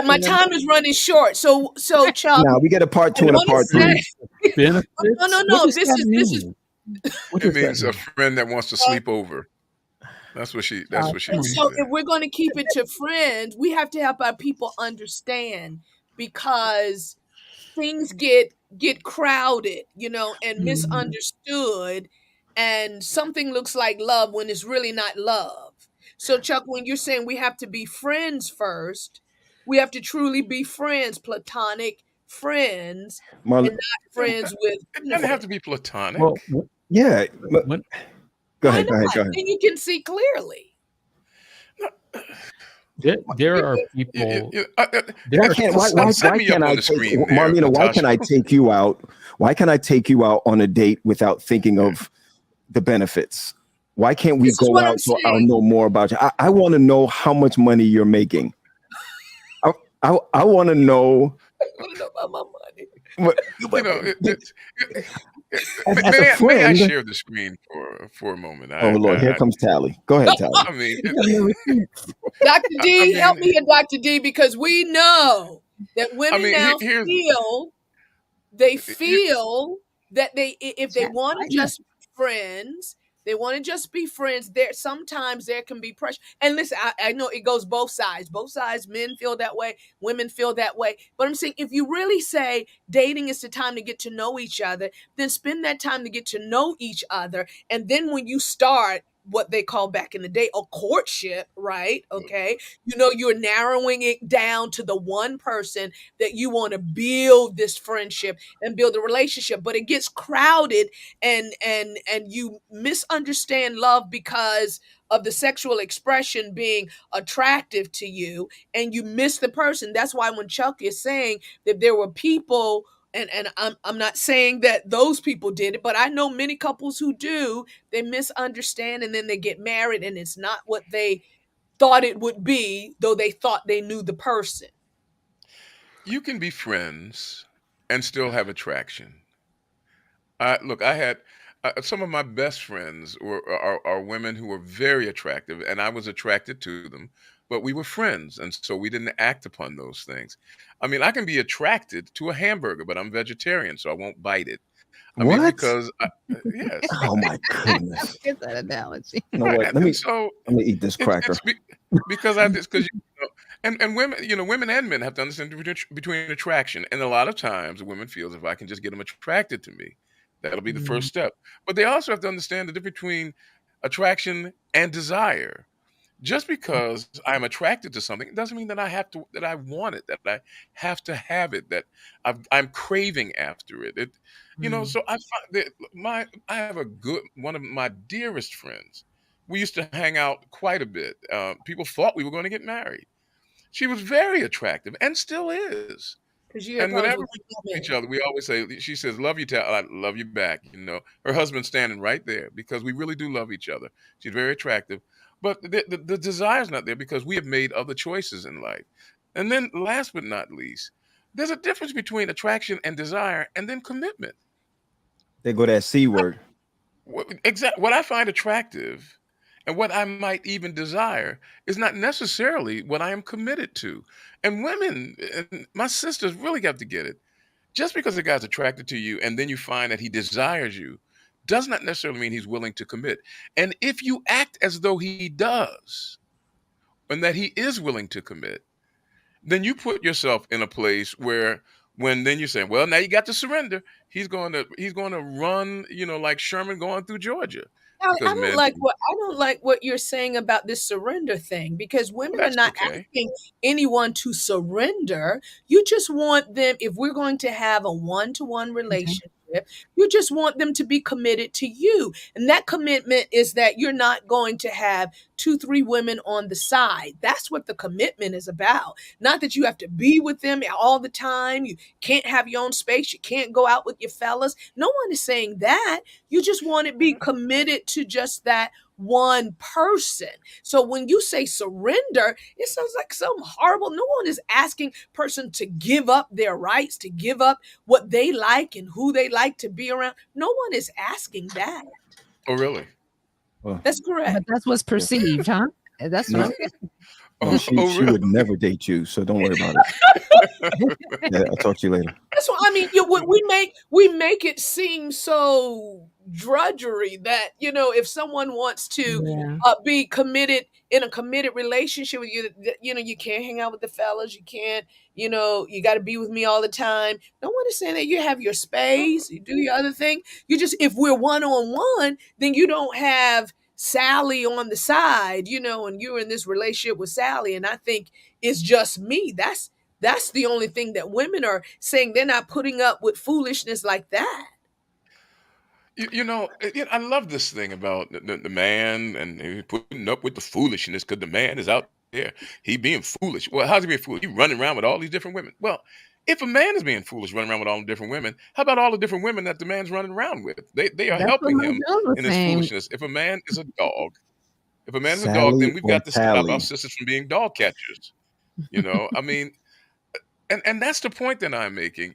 My time is running short. So Chuck, now we get a part 2 and a part 3. Benefits? no. What does This that is mean? What It does that means a mean? friend that wants to sleep over. That's what she and means so there. if we're going to keep it to friends, we have to help our people understand, because things get crowded, and misunderstood, and something looks like love when it's really not love. So Chuck, when you're saying we have to be friends first, we have to truly be friends, platonic friends, and not friends with It doesn't have benefits. to be platonic. Well, Yeah. when, Go Why ahead. not? Go ahead. Then you can see clearly. there are You- people. Why can't why set me up can't on I the take screen there, Marlena? Why can I Natasha. take you out? Why can I take you out on a date without thinking of the benefits? Why can't we This is go what I'm out so I'll saying. know more about you? I want to know how much money you're making. I want to know. I want to know about my money. What, You know, as a may I friend. share the screen for a moment? Oh Lord, here comes Tally. Go ahead, Tally. I mean, Dr. D, help mean, me here, Dr. D, because we know that women now here's they here, feel that if they want to Yeah. just be friends, they want to just be friends. Sometimes there can be pressure. And listen, I know it goes both sides. Both sides, men feel that way, women feel that way. But I'm saying, if you really say dating is the time to get to know each other, then spend that time to get to know each other. And then when you start what they call back in the day a courtship, right? Okay. You're narrowing it down to the one person that you want to build this friendship and build a relationship, but it gets crowded, and you misunderstand love because of the sexual expression being attractive to you, and you miss the person. That's why when Chuck is saying that there were people, and I'm not saying that those people did it, but I know many couples who do, they misunderstand and then they get married and it's not what they thought it would be, though they thought they knew the person. you can be friends and still have attraction. Look, I had some of my best friends are women who were very attractive, and I was attracted to them, but we were friends, and so we didn't act upon those things. I mean, I can be attracted to a hamburger, but I'm vegetarian, so I won't bite it. I mean, What? because yes, Oh my goodness. Get that analogy. You know right, what? and so Let me eat this cracker. because and women, women and men have to understand the difference between attraction, and a lot of times women feels if I can just get them attracted to me, that'll be the first step. But they also have to understand the difference between attraction and desire. Just because I'm attracted to something doesn't mean that I want it, that I have to have it, that I'm craving after it. So I find that I have one of my dearest friends. We used to hang out quite a bit. People thought we were going to get married. She was very attractive and still is. Because you had And problems whenever with we talk to each women. other, we always say, she says, "Love you, Tal. I love you back." Her husband's standing right there because we really do love each other. She's very attractive, but the desire's not there because we have made other choices in life. And then, last but not least, There's a difference between attraction and desire and then commitment. They go that C word. What I find attractive and what I might even desire is not necessarily what I am committed to. And women, and my sisters really got to get it. Just because a guy's attracted to you and then you find that he desires you does not necessarily mean he's willing to commit. And if you act as though he does and that he is willing to commit, then you put yourself in a place where when then you're saying, well, now you got to surrender. He's going to run, like Sherman going through Georgia. Because men, I don't like what you're saying about this surrender thing, because women are that's not okay. asking anyone to surrender. You just want them, if we're going to have a one-to-one relationship, you just want them to be committed to you. And that commitment is that you're not going to have 2-3 women on the side. That's what the commitment is about. Not that you have to be with them all the time. You can't have your own space. You can't go out with your fellas. No one is saying that. You just want to be committed to just that one person. So when you say surrender, it sounds like something horrible. No one is asking person to give up their rights, to give up what they like and who they like to be around. No one is asking that. Oh, really? That's correct. But that's what's perceived, huh? That's No. what No, she really? would never date you, so don't worry about it. Yeah, I'll talk to you later. That's what I mean. We make it seem so drudgery that if someone wants to be committed in a committed relationship with you, you can't hang out with the fellas. You can't. You got to be with me all the time. No one is saying that. You have your space. You do your other thing. You just, if we're one-on-one, then you don't have Sally on the side, and you're in this relationship with Sally, and I think it's just me. That's the only thing that women are saying. They're not putting up with foolishness like that. I love this thing about the man and he putting up with the foolishness because the man is out there. He being foolish. Well, how's he being foolish? He running around with all these different women. Well, if a man is being foolish, running around with all the different women, how about all the different women that the man's running around with? They are helping him in his foolishness. If a man is a dog, then we've got to stop our sisters from being dog catchers. I mean, and that's the point that I'm making.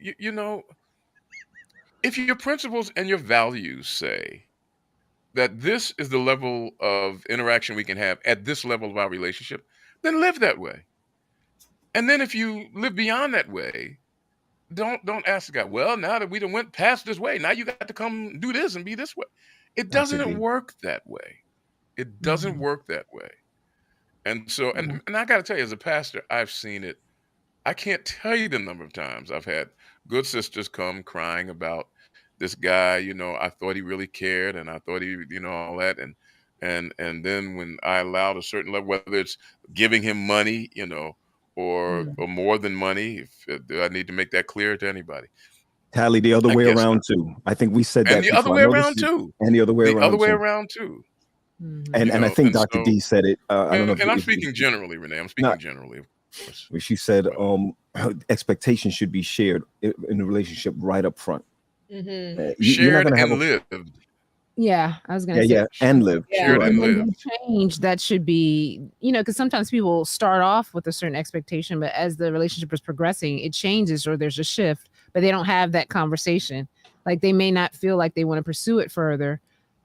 If your principles and your values say that this is the level of interaction we can have at this level of our relationship, then live that way. And then if you live beyond that way, don't ask the guy, well, now that we done went past this way, now you got to come do this and be this way. It doesn't work that way. It doesn't work that way. And so, and I got to tell you, as a pastor, I've seen it. I can't tell you the number of times I've had good sisters come crying about this guy. I thought he really cared, and I thought he, all that, and then when I allowed a certain level, whether it's giving him money, or more than money, do I need to make that clear to anybody? Tally, the other way around too. I think we said that. And the other way around too. And the other way around. The other way around too. And I think Dr. D said it. I don't know. And I'm speaking generally, Renee. I'm speaking generally. She said expectations should be shared in the relationship right up front. Shared and lived. Yeah, I was gonna say and live. Shared and live. Change that should be, because sometimes people start off with a certain expectation, but as the relationship is progressing, it changes or there's a shift, but they don't have that conversation. Like they may not feel like they want to pursue it further,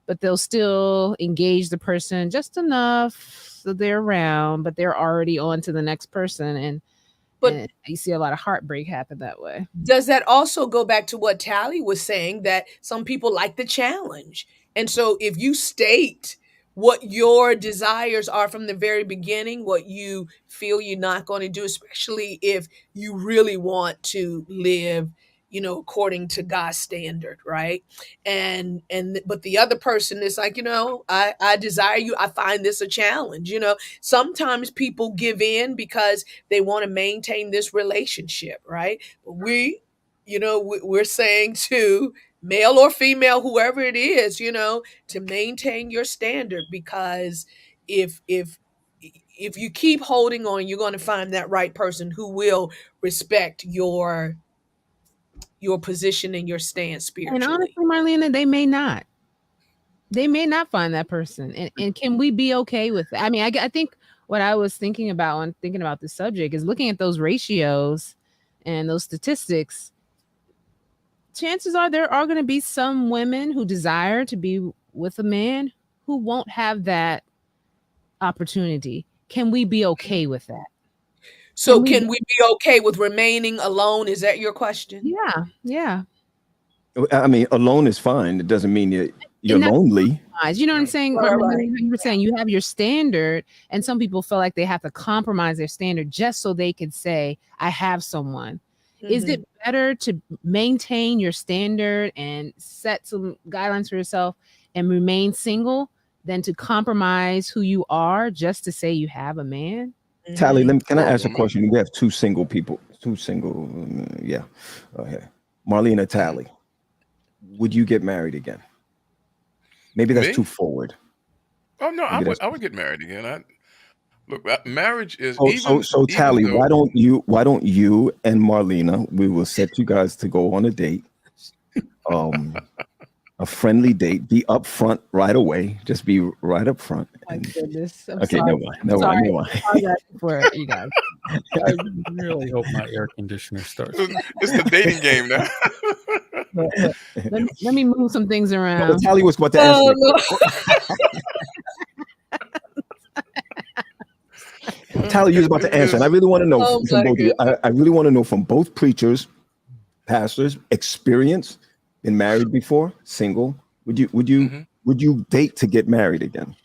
but they'll still engage the person just enough so they're around, but they're already on to the next person. And you see a lot of heartbreak happen that way. Does that also go back to what Tally was saying, that some people like the challenge? And so if you state what your desires are from the very beginning, what you feel you're not going to do, especially if you really want to live, according to God's standard, right? But the other person is like, I desire you. I find this a challenge. Sometimes people give in because they want to maintain this relationship, right? But we're saying to male or female, whoever it is, to maintain your standard, because if you keep holding on, you're going to find that right person who will respect your position and your stance spiritually. And honestly, Marlena, they may not find that person. And can we be okay with that? I mean, I think what I was thinking about when thinking about this subject is looking at those ratios and those statistics, chances are there are going to be some women who desire to be with a man who won't have that opportunity. Can we be okay with that? So we- can we be okay with remaining alone? Is that your question? Yeah, yeah. I mean, alone is fine. It doesn't mean you're And that's lonely. You know what I'm saying? Right, right. You were saying you have your standard, and some people feel like they have to compromise their standard just so they could say, I have someone. Is it better to maintain your standard and set some guidelines for yourself and remain single than to compromise who you are just to say you have a man? Tally, can I Or a ask a woman. question? We have two single people. Yeah. Okay. Marlena, Tally, would you get married again? Maybe that's Me? too forward. Oh no, Maybe that's I would get married again. Look, marriage is so Tally, though, why don't you and Marlena, we will set you guys to go on a date. A friendly date. Be upfront right away. Just be right up front. My goodness. I'm Okay, sorry. no mind. Apologize for you guys. I really hope my air conditioner starts. it's the dating game now. Let me move some things around. Tally was about to answer. Tally, you was about to answer, and I really want to know from both of you. I really want to know from both preachers, pastors, experience, been married before, single. Would you date to get married again?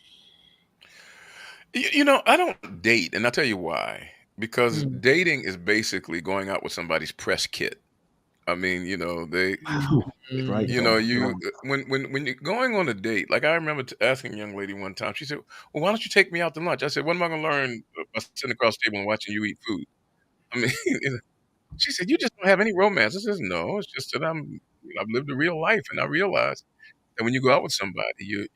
You know, I don't date, and I'll tell you why. Because dating is basically going out with somebody's press kit. I mean, you know, Right. you know, when you're going on a date, like I remember asking a young lady one time, she said, well, why don't you take me out to lunch? I said, what am I going to learn by sitting across the table and watching you eat food? I mean, she said, you just don't have any romance. I said, no, it's just that I've lived a real life, and I realized that when you go out with somebody, you're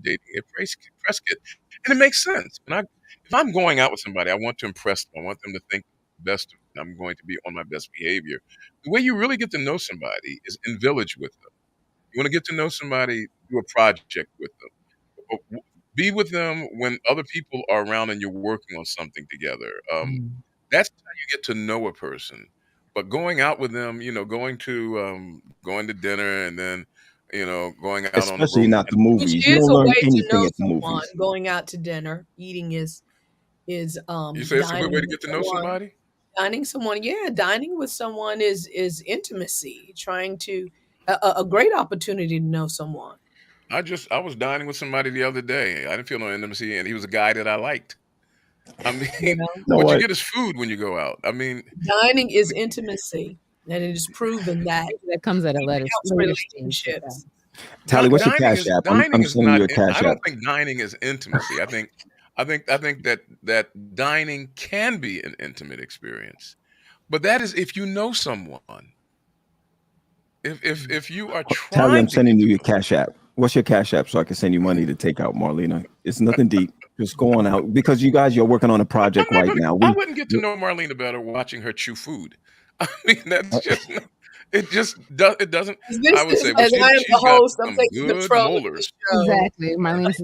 dating a press kit, and it makes sense. If I'm going out with somebody, I want to impress them. I want them to think the best of me. I'm going to be on my best behavior. The way you really get to know somebody is in village with them. You want to get to know somebody, do a project with them. Be with them when other people are around and you're working on something together. That's how you get to know a person. But going out with them, you know, going to dinner and then, you know, going out on the Especially road. not the movies. Which You is don't a learn way to anything know at the someone. movies. Going out to dinner, eating is You say it's a good way to get to know somebody? Dining someone, yeah, dining with someone is intimacy. Trying to a great opportunity to know someone. I was dining with somebody the other day. I didn't feel no intimacy, and he was a guy that I liked. I mean, You know, what you get is food when you go out. I mean, dining is intimacy, and it is proven that That comes at a it later helps stage. relationships. Tally, what's your cash app? I'm sending you a cash I app. don't think dining is intimacy. I think that dining can be an intimate experience, but that is if you know someone. If you are Tally, I'm trying to sending get you to your cash app. What's your cash app so I can send you money to take out Marlena? It's nothing deep. Just go on out because you guys, you're working on a project right now. I wouldn't get to know Marlena better watching her chew food. I mean, that's just it doesn't. This I would is, say, well, as I am she's the got host, I'm some taking good control of molars. the show. Exactly. Marlene's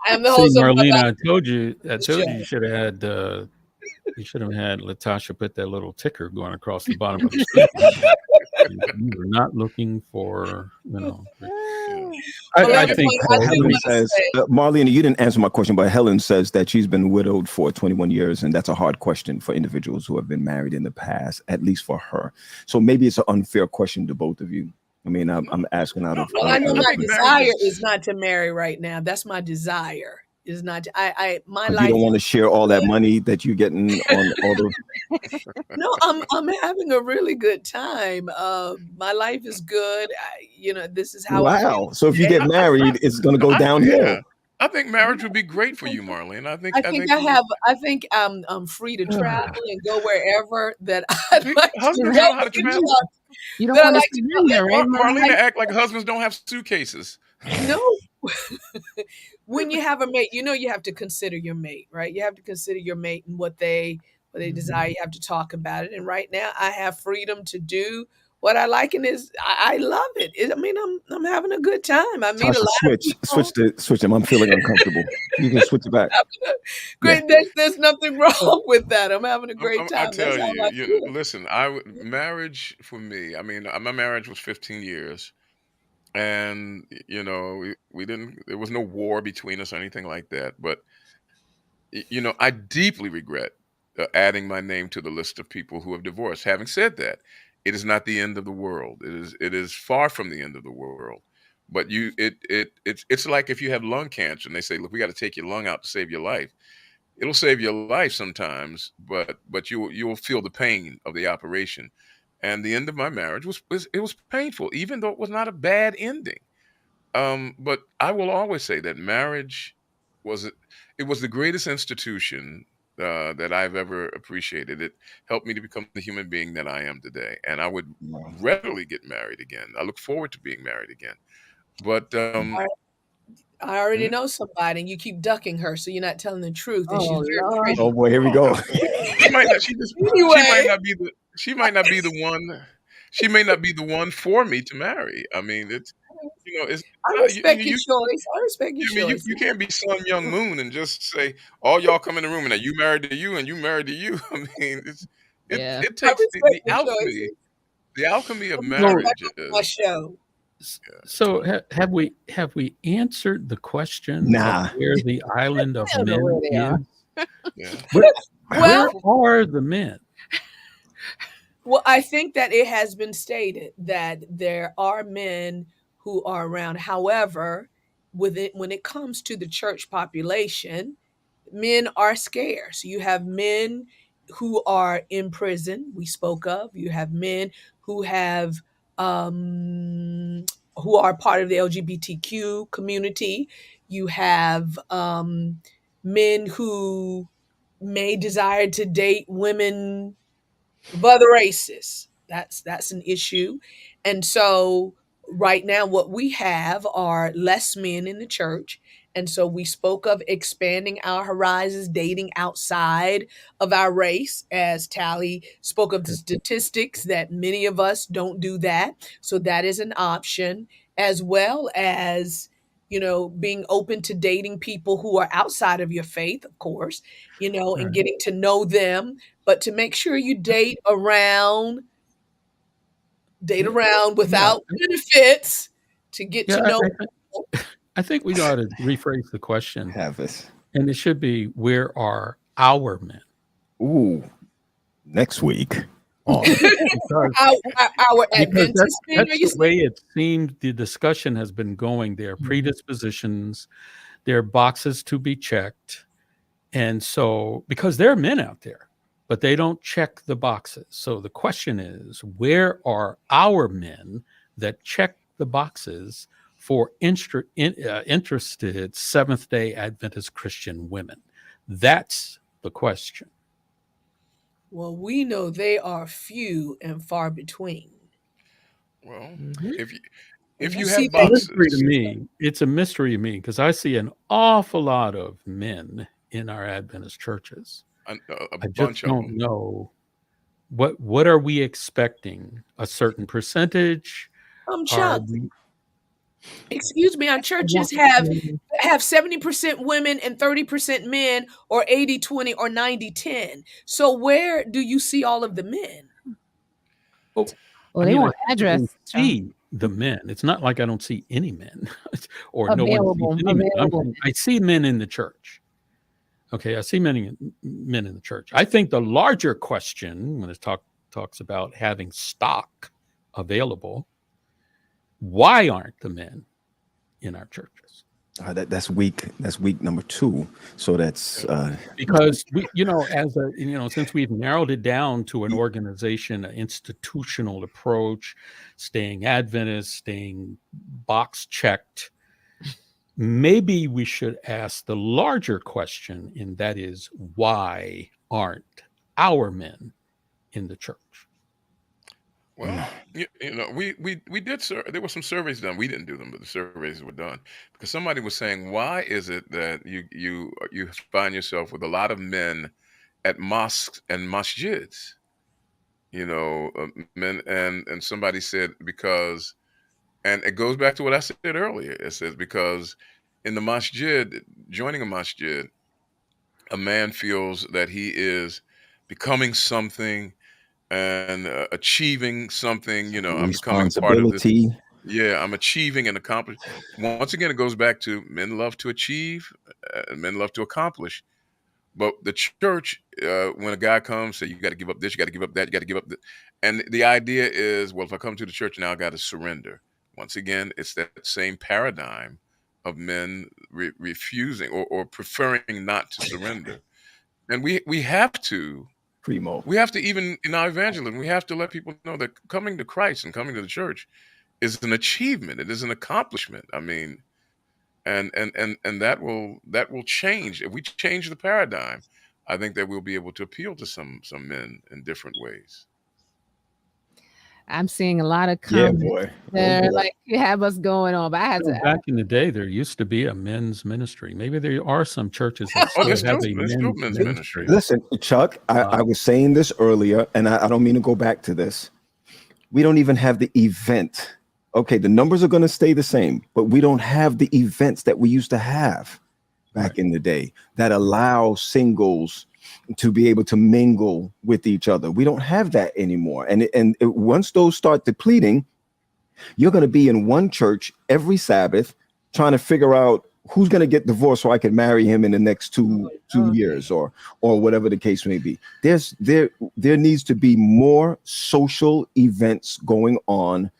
I am the See, host of Marlena, my I told you you should have had Latasha put that little ticker going across the bottom of the screen. You were not looking for, you know. I think Helen says, Marlena, you didn't answer my question, but Helen says that she's been widowed for 21 years, and that's a hard question for individuals who have been married in the past, at least for her. So maybe it's an unfair question to both of you. I mean, I'm asking out of. Well, I know I my think desire marriage is not to marry right now. That's my desire. Is not to, my Because life. you don't want to share all that money that you're getting on all the. No, I'm having a really good time. My life is good. This is how I feel. Wow. So if you get married, it's going to go downhill. Yeah, I think marriage would be great for you, Marlene. I think I think I'm free to travel and go wherever that I'd like to husbands go. know how to travel. You don't That I want like to to surrender, right? Marlena act like husbands don't have suitcases. No. When you have a mate, you have to consider your mate, right? You have to consider your mate and what they desire. You have to talk about it. And right now I have freedom to do what I like is I love it. I mean, I'm having a good time. I meet a Tasha, lot of people. switch them. I'm feeling uncomfortable. You can switch it back. Great. There's nothing wrong with that. I'm having a great I time. That's tell all you, I feel. listen, marriage for me. I mean, my marriage was 15 years, and we didn't. There was no war between us or anything like that. But I deeply regret adding my name to the list of people who have divorced. Having said that, it is not the end of the world. It is far from the end of the world. But it's like if you have lung cancer and they say, look, we got to take your lung out to save your life. It'll save your life sometimes, but you will feel the pain of the operation. And the end of my marriage was painful, even though it was not a bad ending. But I will always say that marriage was it was the greatest institution that I've ever appreciated. It helped me to become the human being that I am today, and I would Wow. readily get married again. I look forward to being married again. But I already mm, know somebody, and you keep ducking her, so you're not telling the truth. And she's Oh very Lord. Oh pretty. boy, here we oh go. no, she might not. She might Anyway, not be the. She might not be the one. She may not be the one for me to marry. I mean, it's I not. respect your choice. I respect your I mean, choice. you can't be Sun Young Moon and just say all y'all come in the room and that you married to you and you married to you. I mean, Yeah. it I takes respect the your alchemy. choices. The alchemy of Let me get So, back marriage on my is show. so have we answered the question of Nah. where the island of I don't know where men they are. is? yeah. Well, Where are the men? Well, I think that it has been stated that there are men who are around. However, when it comes to the church population, men are scarce. You have men who are in prison, we spoke of. You have men who have who are part of the LGBTQ community. You have men who may desire to date women of other races. That's an issue. And so right now what we have are less men in the church. And so we spoke of expanding our horizons, dating outside of our race, as Tally spoke of the statistics that many of us don't do that. So that is an option, as well as being open to dating people who are outside of your faith, of course, and Right. getting to know them, but to make sure you date Yeah. around Yeah. without benefits to get Yeah. to I, know I, thi- I think we ought to rephrase the question, Have this. and it should be, where are our men? Ooh, next week. Oh, because our because Adventist men, are that's you the way saying? it seemed the discussion has been going. There are Mhm. predispositions, there are boxes to be checked. And so, because there are men out there, but they don't check the boxes. So the question is, where are our men that check the boxes for interested Seventh day Adventist Christian women? That's the question. Well, we know they are few and far between. Well, Mhm. if you And if you you see have that Mystery to boxes, me. It's a mystery to me because I see an awful lot of men in our Adventist churches. a I just bunch of don't them. know what are we expecting? A certain percentage? Are Chuck, we? excuse me, our churches have 70% women and 30% men, or 80-20, or 90-10. So where do you see all of the men? Oh, Well, I they mean, I want typically address see the men. It's not like I don't see any men, or no one sees available. any men. I'm saying I see men in the church. Okay, I see many men in the church. I think the larger question, when it talks about having stock available, why aren't the men in our churches? That's week. That's week number 2. So that's Because since we've narrowed it down to an organization, an institutional approach, staying Adventist, staying box checked, maybe we should ask the larger question, and that is, why aren't our men in the church? Well, we did. There were some surveys done. We didn't do them, but the surveys were done because somebody was saying, why is it that you find yourself with a lot of men at mosques and masjids? Men, and somebody said because, and it goes back to what I said earlier. It says because in the masjid, joining a masjid, a man feels that he is becoming something and achieving something. I'm becoming a part of this. Responsibility. Yeah, I'm achieving and accomplish. Once again, it goes back to men love to achieve, and men love to accomplish. But the church, when a guy comes, say you got to give up this, you got to give up that, you got to give up that, and the idea is, well, if I come to the church now, I got to surrender. Once again, it's that same paradigm of men refusing or preferring not to surrender. And we have to. Primo. We have to, even in our evangelism, we have to let people know that coming to Christ and coming to the church is an achievement. It is an accomplishment. I mean, and that will change. If we change the paradigm, I think that we'll be able to appeal to some men in different ways. I'm seeing a lot of Yeah, comments. boy. They're like, you have us going on, but I had to. Back in the day, there used to be a men's ministry. Maybe there are some churches that Oh, still have a there's still men's men's ministry. ministry. Listen, Chuck, I was saying this earlier, and I don't mean to go back to this. We don't even have the event. Okay, the numbers are going to stay the same, but we don't have the events that we used to have back in the day that allow singles to be able to mingle with each other. We don't have that anymore. And once those start depleting, you're going to be in one church every Sabbath trying to figure out who's going to get divorced so I can marry him in the next two years or whatever the case may be. There needs to be more social events going on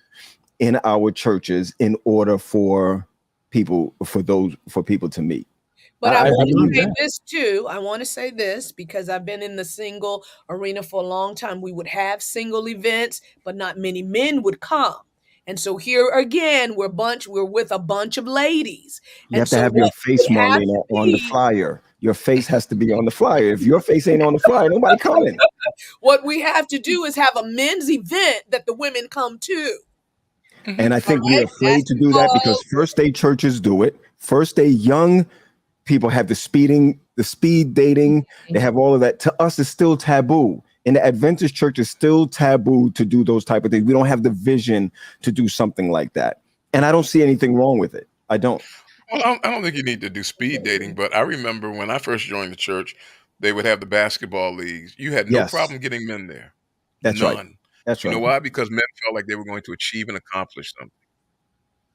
in our churches in order for people to meet. But I want to believe say that. this too. I want to say this because I've been in the single arena for a long time. We would have single events, but not many men would come. And so here again, we're with a bunch of ladies. You have to have your face, Marlena, on the flyer. Your face has to be on the flyer. If your face ain't on the flyer, nobody coming. What we have to do is have a men's event that the women come to. And I think we're afraid to do that because first day churches do it. First day young people have the speed dating. They have all of that. To us, it's still taboo. In the Adventist church, it's still taboo to do those type of things. We don't have the vision to do something like that. And I don't see anything wrong with it. I don't. Well, I don't think you need to do speed dating, but I remember when I first joined the church, they would have the basketball leagues. You had no problem getting men there. That's None. right. That's right. You know why? Because men felt like they were going to achieve and accomplish something.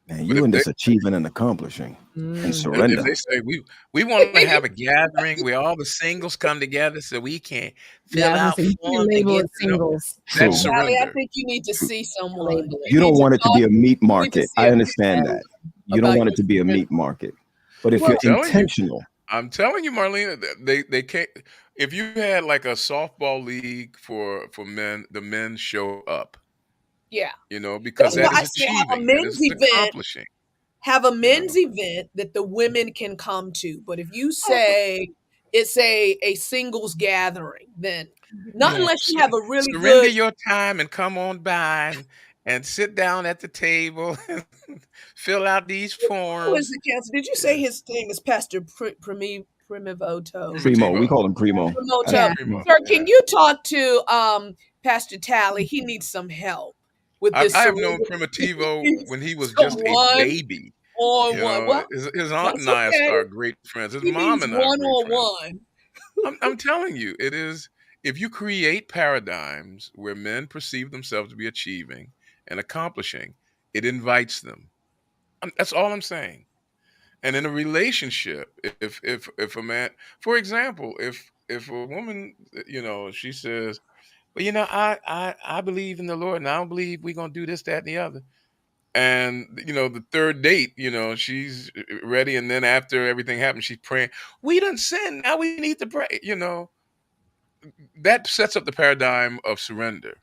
Man, you and this achieving and accomplishing and surrender. If they say we want to have a gathering where all the singles come together so we can fill out forms and get singles. That's surrender. I think you need to see someone. You don't want it to be a meat market. I understand that. You don't want it to be a meat market. But if you're intentional. I'm telling you, Marlena, they can't. If you had like a softball league for men, the men show up. Yeah. Because that is achieving. That is accomplishing. Have a men's event that the women can come to. But if you say it's a singles gathering, then not unless you have a really surrender your time and come on by and sit down at the table and fill out these forms. Who is the council? Did you say his name is Pastor Primivoto? Primo. We call him Primo. Sir, can you talk to Pastor Tally? He needs some help. I have known Primitivo when he was just a baby. His aunt and I are great friends. His mom and I are great friends. I'm telling you, it is. If you create paradigms where men perceive themselves to be achieving and accomplishing, it invites them. That's all I'm saying. And in a relationship, if a man, for example, if a woman, she says, well, I believe in the Lord and I don't believe we're going to do this, that, and the other. And, the third date, she's ready. And then after everything happens, she's praying, we done sinned. Now we need to pray. That sets up the paradigm of surrender.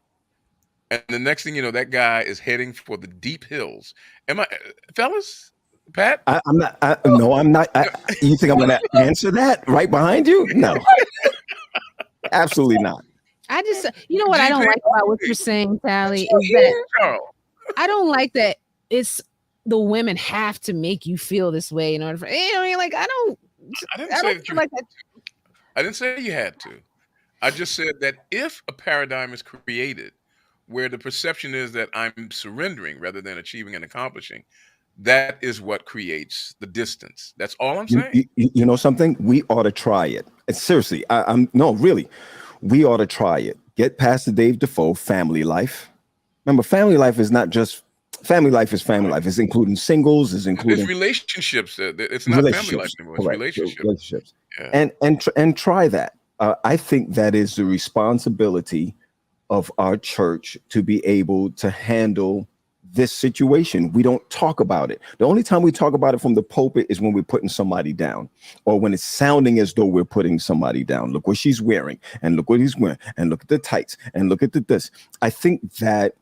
And the next thing you know, that guy is heading for the deep hills. Fellas? Pat? I'm not. No, I'm not. You think I'm going to answer that right behind you? No. Absolutely not. I just, what I don't like about what you're saying, Sally, is that I don't like that it's the women have to make you feel this way in order for, I didn't say you had to. I just said that if a paradigm is created where the perception is that I'm surrendering rather than achieving and accomplishing, that is what creates the distance. That's all I'm saying. You know something? We ought to try it. Seriously, I'm no, really. We ought to try it. Get past the Dave Defoe family life. Remember, family life is not just family life is family life. It's including singles, it's including It's relationships. It's not family life anymore. It's correct, relationships. Yeah. And try that. I think that is the responsibility of our church to be able to handle this situation. We don't talk about it. The only time we talk about it from the pulpit is when we're putting somebody down, or when it's sounding as though we're putting somebody down. Look what she's wearing, and look what he's wearing, and look at the tights, and look at this. I think that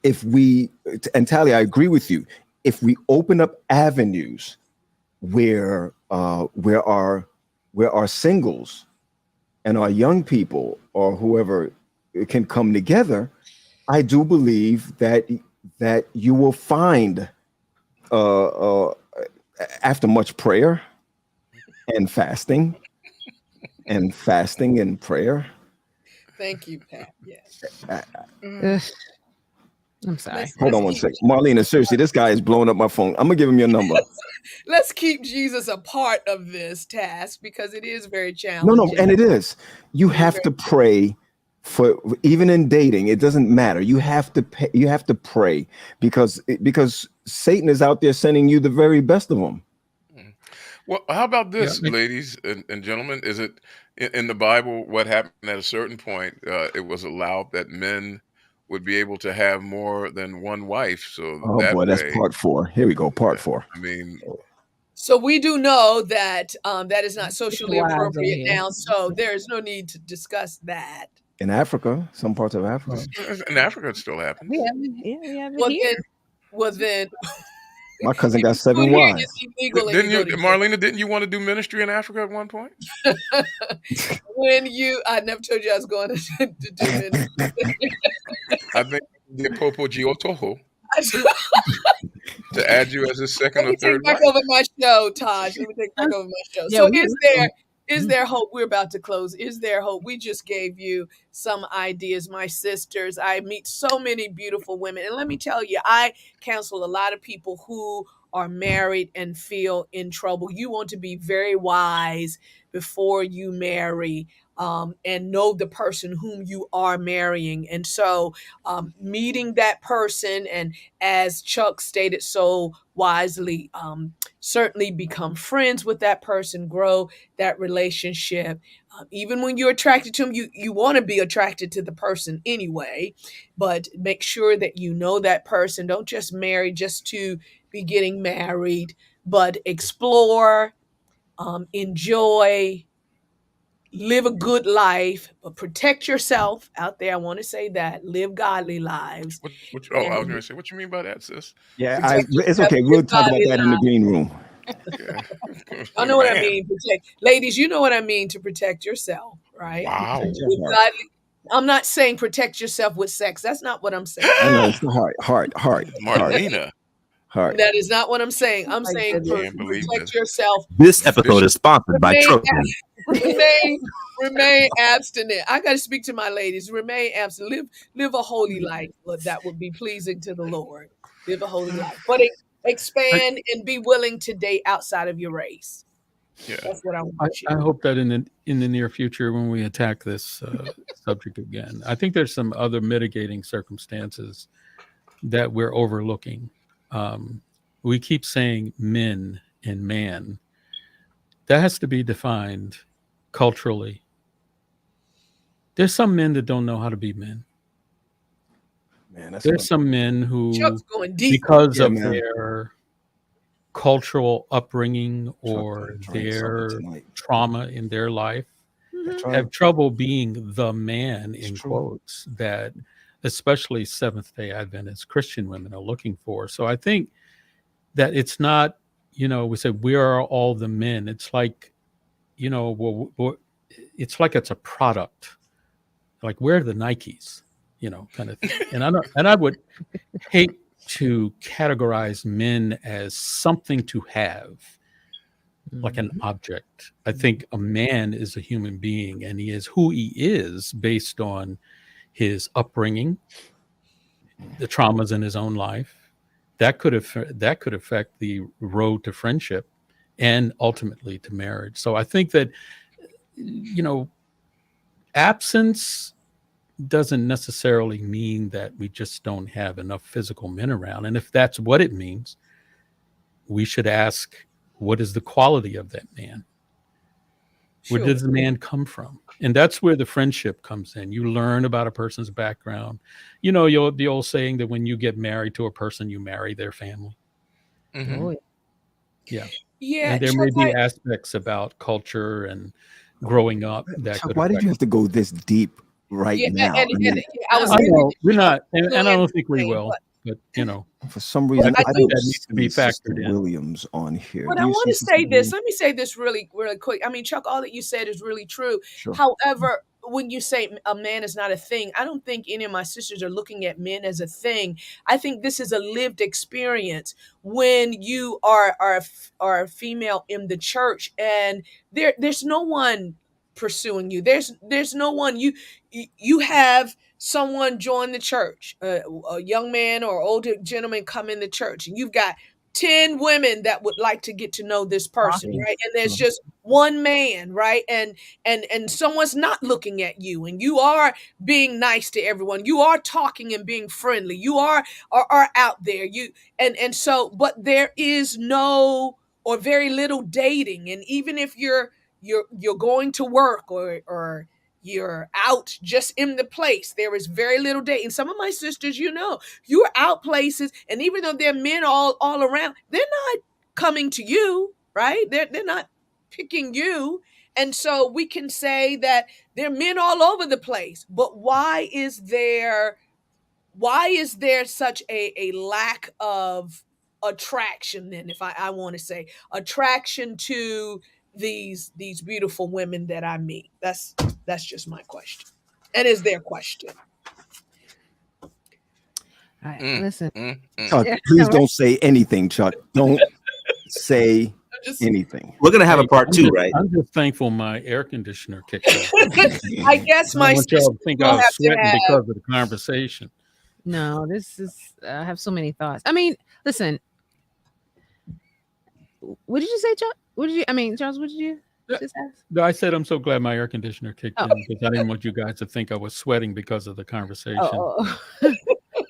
if we, and Tally, I agree with you, if we open up avenues where our singles and our young people or whoever can come together, I do believe that you will find, after much prayer and fasting and prayer. Thank you, Pat. Yes. I'm sorry. Hold on one second. Marlena, seriously, this guy is blowing up my phone. I'm going to give him your number. Let's keep Jesus a part of this task because it is very challenging. No, and it is. You have to pray for, even in dating, it doesn't matter. You have to pray because Satan is out there sending you the very best of them. Well, how about this, ladies and gentlemen? Is it in the Bible what happened at a certain point? It was allowed that men would be able to have more than one wife. So that's part 4. Here we go, part 4. I mean, so we do know that that is not socially appropriate now. So there is no need to discuss that. In Africa, some parts of Africa. In Africa, it still happens. We have it here. Well, then. My cousin got 7 wives. Marlena, didn't you want to do ministry in Africa at one point? I never told you I was going to do ministry. I think the Popo Giotoho to add you as a second or third wife. Take back over my show, Taj. Let me take back over my show. So is there hope? We're about to close. Is there hope? We just gave you some ideas, my sisters. I meet so many beautiful women. And let me tell you, I counsel a lot of people who are married and feel in trouble. You want to be very wise before you marry. And know the person whom you are marrying. And so meeting that person, and as Chuck stated so wisely, certainly become friends with that person, grow that relationship. Even when you're attracted to them, you want to be attracted to the person anyway, but make sure that you know that person. Don't just marry just to be getting married, but explore, enjoy, live a good life, but protect yourself out there. I want to say that. Live godly lives. I was going to say, what you mean by that, sis? Yeah, it's okay. We'll talk about that in the green room. Yeah. I know what I mean. Ladies, you know what I mean to protect yourself, right? Wow. I'm not saying protect yourself with sex. That's not what I'm saying. I know, it's the heart. Marlena. Heart. That is not what I'm saying. I'm saying protect yourself. This episode is sponsored by Trojan. Remain abstinent. I got to speak to my ladies. Remain abstinent. Live a holy life that would be pleasing to the Lord. Live a holy life, but expand and be willing to date outside of your race. Yeah, that's what I want. I hope that in the near future, when we attack this subject again, I think there's some other mitigating circumstances that we're overlooking. We keep saying men and man. That has to be defined culturally. There's some men that don't know how to be men. Man, there's some men who, because of their cultural upbringing or their trauma in their life, have trouble being the man, in quotes, that especially Seventh-day Adventist Christian women are looking for. So I think that it's not, we say we are all the men. It's like, it's like it's a product. Like, where are the Nikes, kind of thing. And I would hate to categorize men as something to have. like an object. I think a man is a human being, and he is who he is based on his upbringing, the traumas in his own life. That could affect the road to friendship and ultimately to marriage. So I think that, absence doesn't necessarily mean that we just don't have enough physical men around. And if that's what it means, we should ask, what is the quality of that man? Where does the man come from? And that's where the friendship comes in. You learn about a person's background. The old saying that when you get married to a person, you marry their family. Mm-hmm. Oh, Yeah. Yeah. And there may be aspects about culture and growing up that could Why did affect. you have to go this deep right now? And I was I really know we're not, and I doing don't think we anything, will. But for some reason, I I do- don't that needs to be see Sister factored in. Williams on here. But Do I you want see to Sister say this. Williams? Let me say this really, really quick. I mean, Chuck, all that you said is really true. Sure. However, when you say a man is not a thing, I don't think any of my sisters are looking at men as a thing. I think this is a lived experience when you are a female in the church, and there's no one pursuing you. There's no one. You have someone join the church, a young man or older gentleman come in the church, and you've got 10 women that would like to get to know this person, right? And there's just one man, right? And someone's not looking at you, and you are being nice to everyone. You are talking and being friendly. You are out there. And so, but there is no or very little dating. And even if you're going to work or you're out just in the place, there is very little dating. Some of my sisters, you're out places, and even though there are men all around, they're not coming to you, right? They're not picking you. And so we can say that there are men all over the place. But why is there such a lack of attraction then, if I want to say attraction to these beautiful women that I meet? That's just my question. And is their question. all right, listen. Chuck, please don't say anything, Chuck. Don't say anything. We're gonna have a part two, right? I'm just thankful my air conditioner kicked off. I guess I my don't want y'all sister to think will I was have to sweating have. because of the conversation. No, this is. I have so many thoughts. I mean, listen. What did you say, Chuck? Charles? What did you just ask? No, I said I'm so glad my air conditioner kicked in because I didn't want you guys to think I was sweating because of the conversation.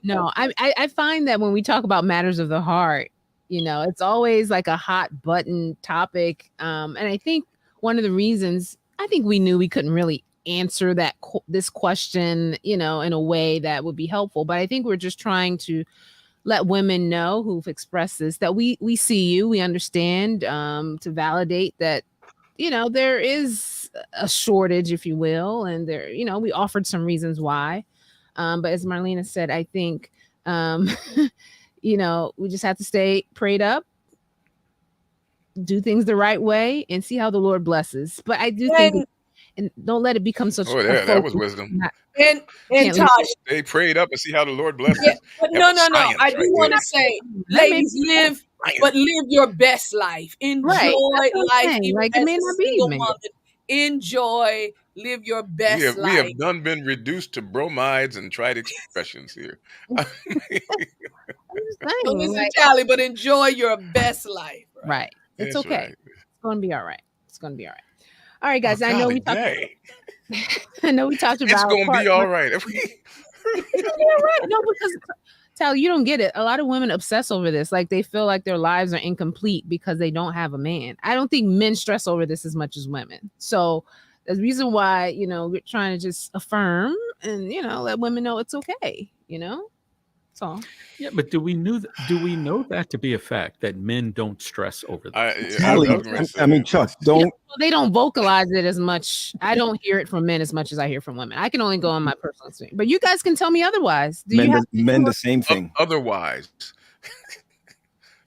No, I find that when we talk about matters of the heart, it's always like a hot button topic. And I think one of the reasons I think we knew we couldn't really answer this question, in a way that would be helpful. But I think we're just trying to let women know who've expressed this that we see you, we understand, to validate that, there is a shortage, if you will, and there, we offered some reasons why. But as Marlena said, I think, we just have to stay prayed up, do things the right way, and see how the Lord blesses. But I do think, and don't let it become such. Oh, yeah, that was wisdom. And Tosh, they prayed up and see how the Lord blesses. Yeah, but no. I do want to say, ladies, live your best life. Enjoy life, even like as it may a not be, single man. woman. Enjoy, live your best life. We have none been reduced to bromides and trite expressions here. Don't listen, Charlie, but enjoy your best life. Right. It's That's okay. right. It's going to be all right. It's going to be all right. All right, guys. I know we talked. I know we talked about. It's going to be all right. It's gonna be all right. No, because Tal, you don't get it. A lot of women obsess over this. Like they feel like their lives are incomplete because they don't have a man. I don't think men stress over this as much as women. So the reason why, we're trying to just affirm and, let women know it's okay, So yeah, but do we know that to be a fact that men don't stress over this? Chuck, don't. They don't vocalize it as much. I don't hear it from men as much as I hear from women. I can only go on my personal experience, but you guys can tell me otherwise. Men the same thing. Otherwise,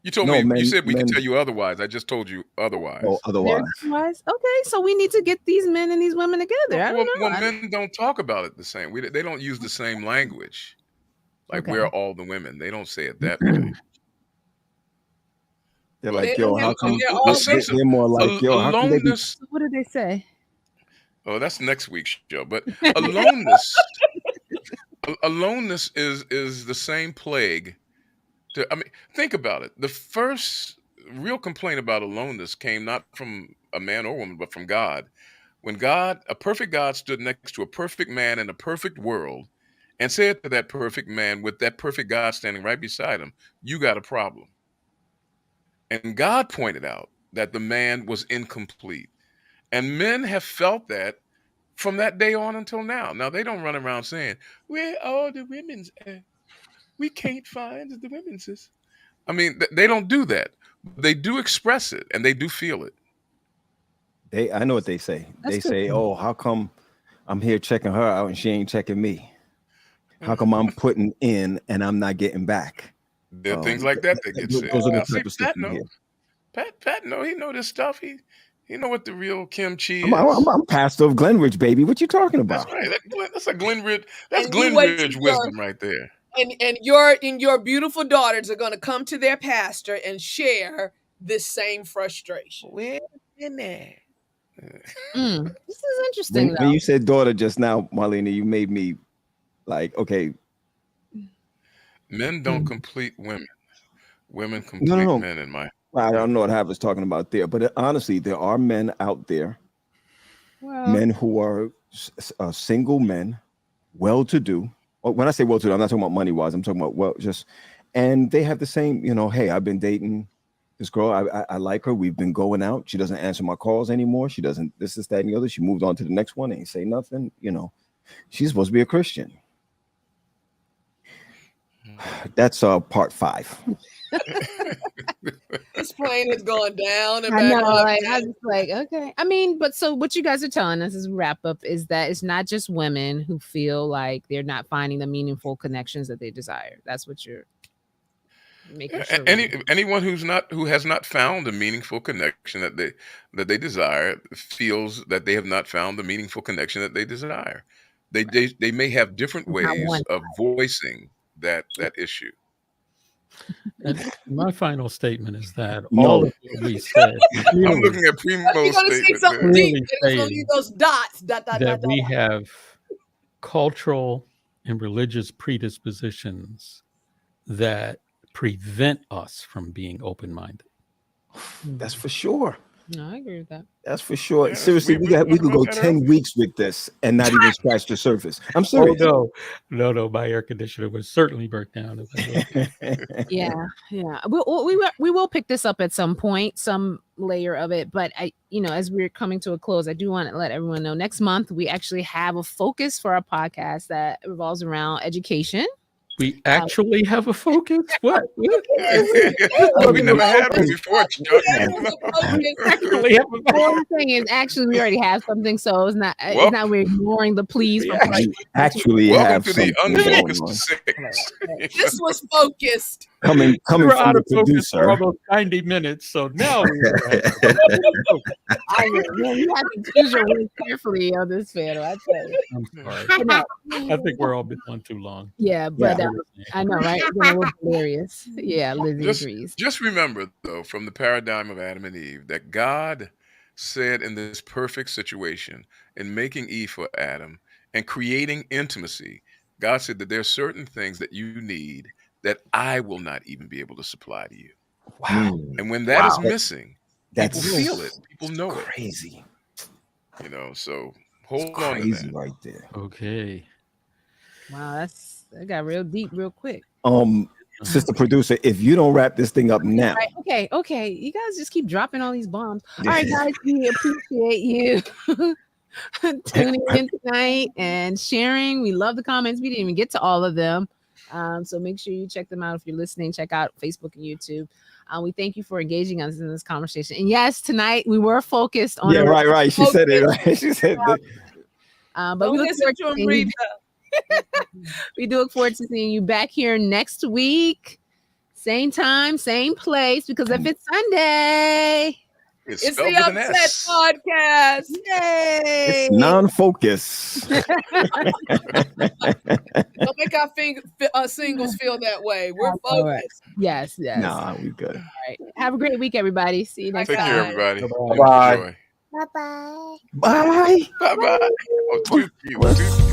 you told me. You said we can tell you otherwise. I just told you otherwise. Oh, otherwise. Okay, so we need to get these men and these women together. I don't know. Well, men don't talk about it the same. They don't use the same language. Like we're all the women. They don't say it that way. They're like, yo, how come they're all they're more like, yo, how come they be aloneness. What did they say? Oh, that's next week's show. But aloneness, aloneness is the same plague. I mean, think about it. The first real complaint about aloneness came not from a man or woman, but from God. When God, a perfect God, stood next to a perfect man in a perfect world and said to that perfect man, with that perfect God standing right beside him, "You got a problem." And God pointed out that the man was incomplete. And men have felt that from that day on until now. Now, they don't run around saying, "Where are the women's at? We can't find the women's." I mean, they don't do that. They do express it and they do feel it. I know what they say. That's They good. say, oh, how come I'm here checking her out and she ain't checking me? How come I'm putting in and I'm not getting back? There are things like that that get said. Those are the Now, see, type of stuff Pat you hear. knows. Pat know. He know this stuff. He know what the real kimchi I'm, is. I'm pastor of Glenridge, baby. What you talking about? That's right. That's a Glenridge. That's And you wait till Glenridge wisdom right there. and your beautiful daughters are going to come to their pastor and share this same frustration. Where in there? This is interesting, When you said daughter just now, Marlena, you made me like, okay. Men don't complete women. Women complete No. men in my. I don't know what Haver's talking about there, but honestly, there are men out there, Well, men who are single men, well-to-do. When I say well-to-do, I'm not talking about money-wise. I'm talking about and they have the same, hey, I've been dating this girl. I like her. We've been going out. She doesn't answer my calls anymore. She doesn't this, that, and the other. She moved on to the next one. Ain't say nothing. She's supposed to be a Christian. That's part 5. This plane has gone down and I back know, up. I'm just like, okay. I mean, but so what you guys are telling us as we wrap up is that it's not just women who feel like they're not finding the meaningful connections that they desire. That's what you're making sure. Anyone who has not found a meaningful connection that they desire feels that they have not found the meaningful connection that they desire. They may have different ways of voicing that issue. And my final statement is that all of what we said. I'm looking at Primo's statement. Something deep. It's gonna leave those dots. That we have cultural and religious predispositions that prevent us from being open-minded. That's for sure. No, I agree with that. That's for sure. Yeah, Seriously, we could go 10 weeks with this and not even scratch the surface. I'm serious. Oh no, my air conditioner would certainly break down. Yeah. We will pick this up at some point, some layer of it. But as we're coming to a close, I do want to let everyone know next month we actually have a focus for our podcast that revolves around education. We actually have a focus? What? We never had one before, Chuck. What I'm saying is actually we already have something, so it's not we're ignoring the pleas. Actually welcome have to the Unfocused 6. This was focused. Coming We're from out the of focus producer. for almost 90 minutes, so now You have to choose your words carefully on this panel. I tell you. I'm sorry. I think we're all been on too long. Yeah, but I know, right? It was hilarious. Yeah, Lizzie agrees. Just remember, though, from the paradigm of Adam and Eve, that God said in this perfect situation, in making Eve for Adam and creating intimacy, God said that there are certain things that you need that I will not even be able to supply to you. Wow. And when that is missing, people That's feel it. People know crazy. it. So hold It's on to crazy that. right there. Okay. Wow, that got real deep real quick. Sister producer, if you don't wrap this thing up now. Right, okay. You guys just keep dropping all these bombs. All right, guys, we appreciate you tuning in tonight and sharing. We love the comments. We didn't even get to all of them. So make sure you check them out. If you're listening, check out Facebook and YouTube. We thank you for engaging us in this conversation. And yes, tonight we were focused on. Yeah, right. She said it, right? She said that. But we listen to him read. We do look forward to seeing you back here next week. Same time, same place, because if it's Sunday, It's It's spelled the with an UpSet S. podcast. Yay! It's non-focus. Don't make our singles feel that way. We're All right. focused. Yes, yes. Nah, we good. All right. Have a great week, everybody. See you next Take time. care, everybody. Bye-bye. Bye-bye. Enjoy. Bye-bye. Bye. Bye bye. Oh, toot you. Let's- Toot you.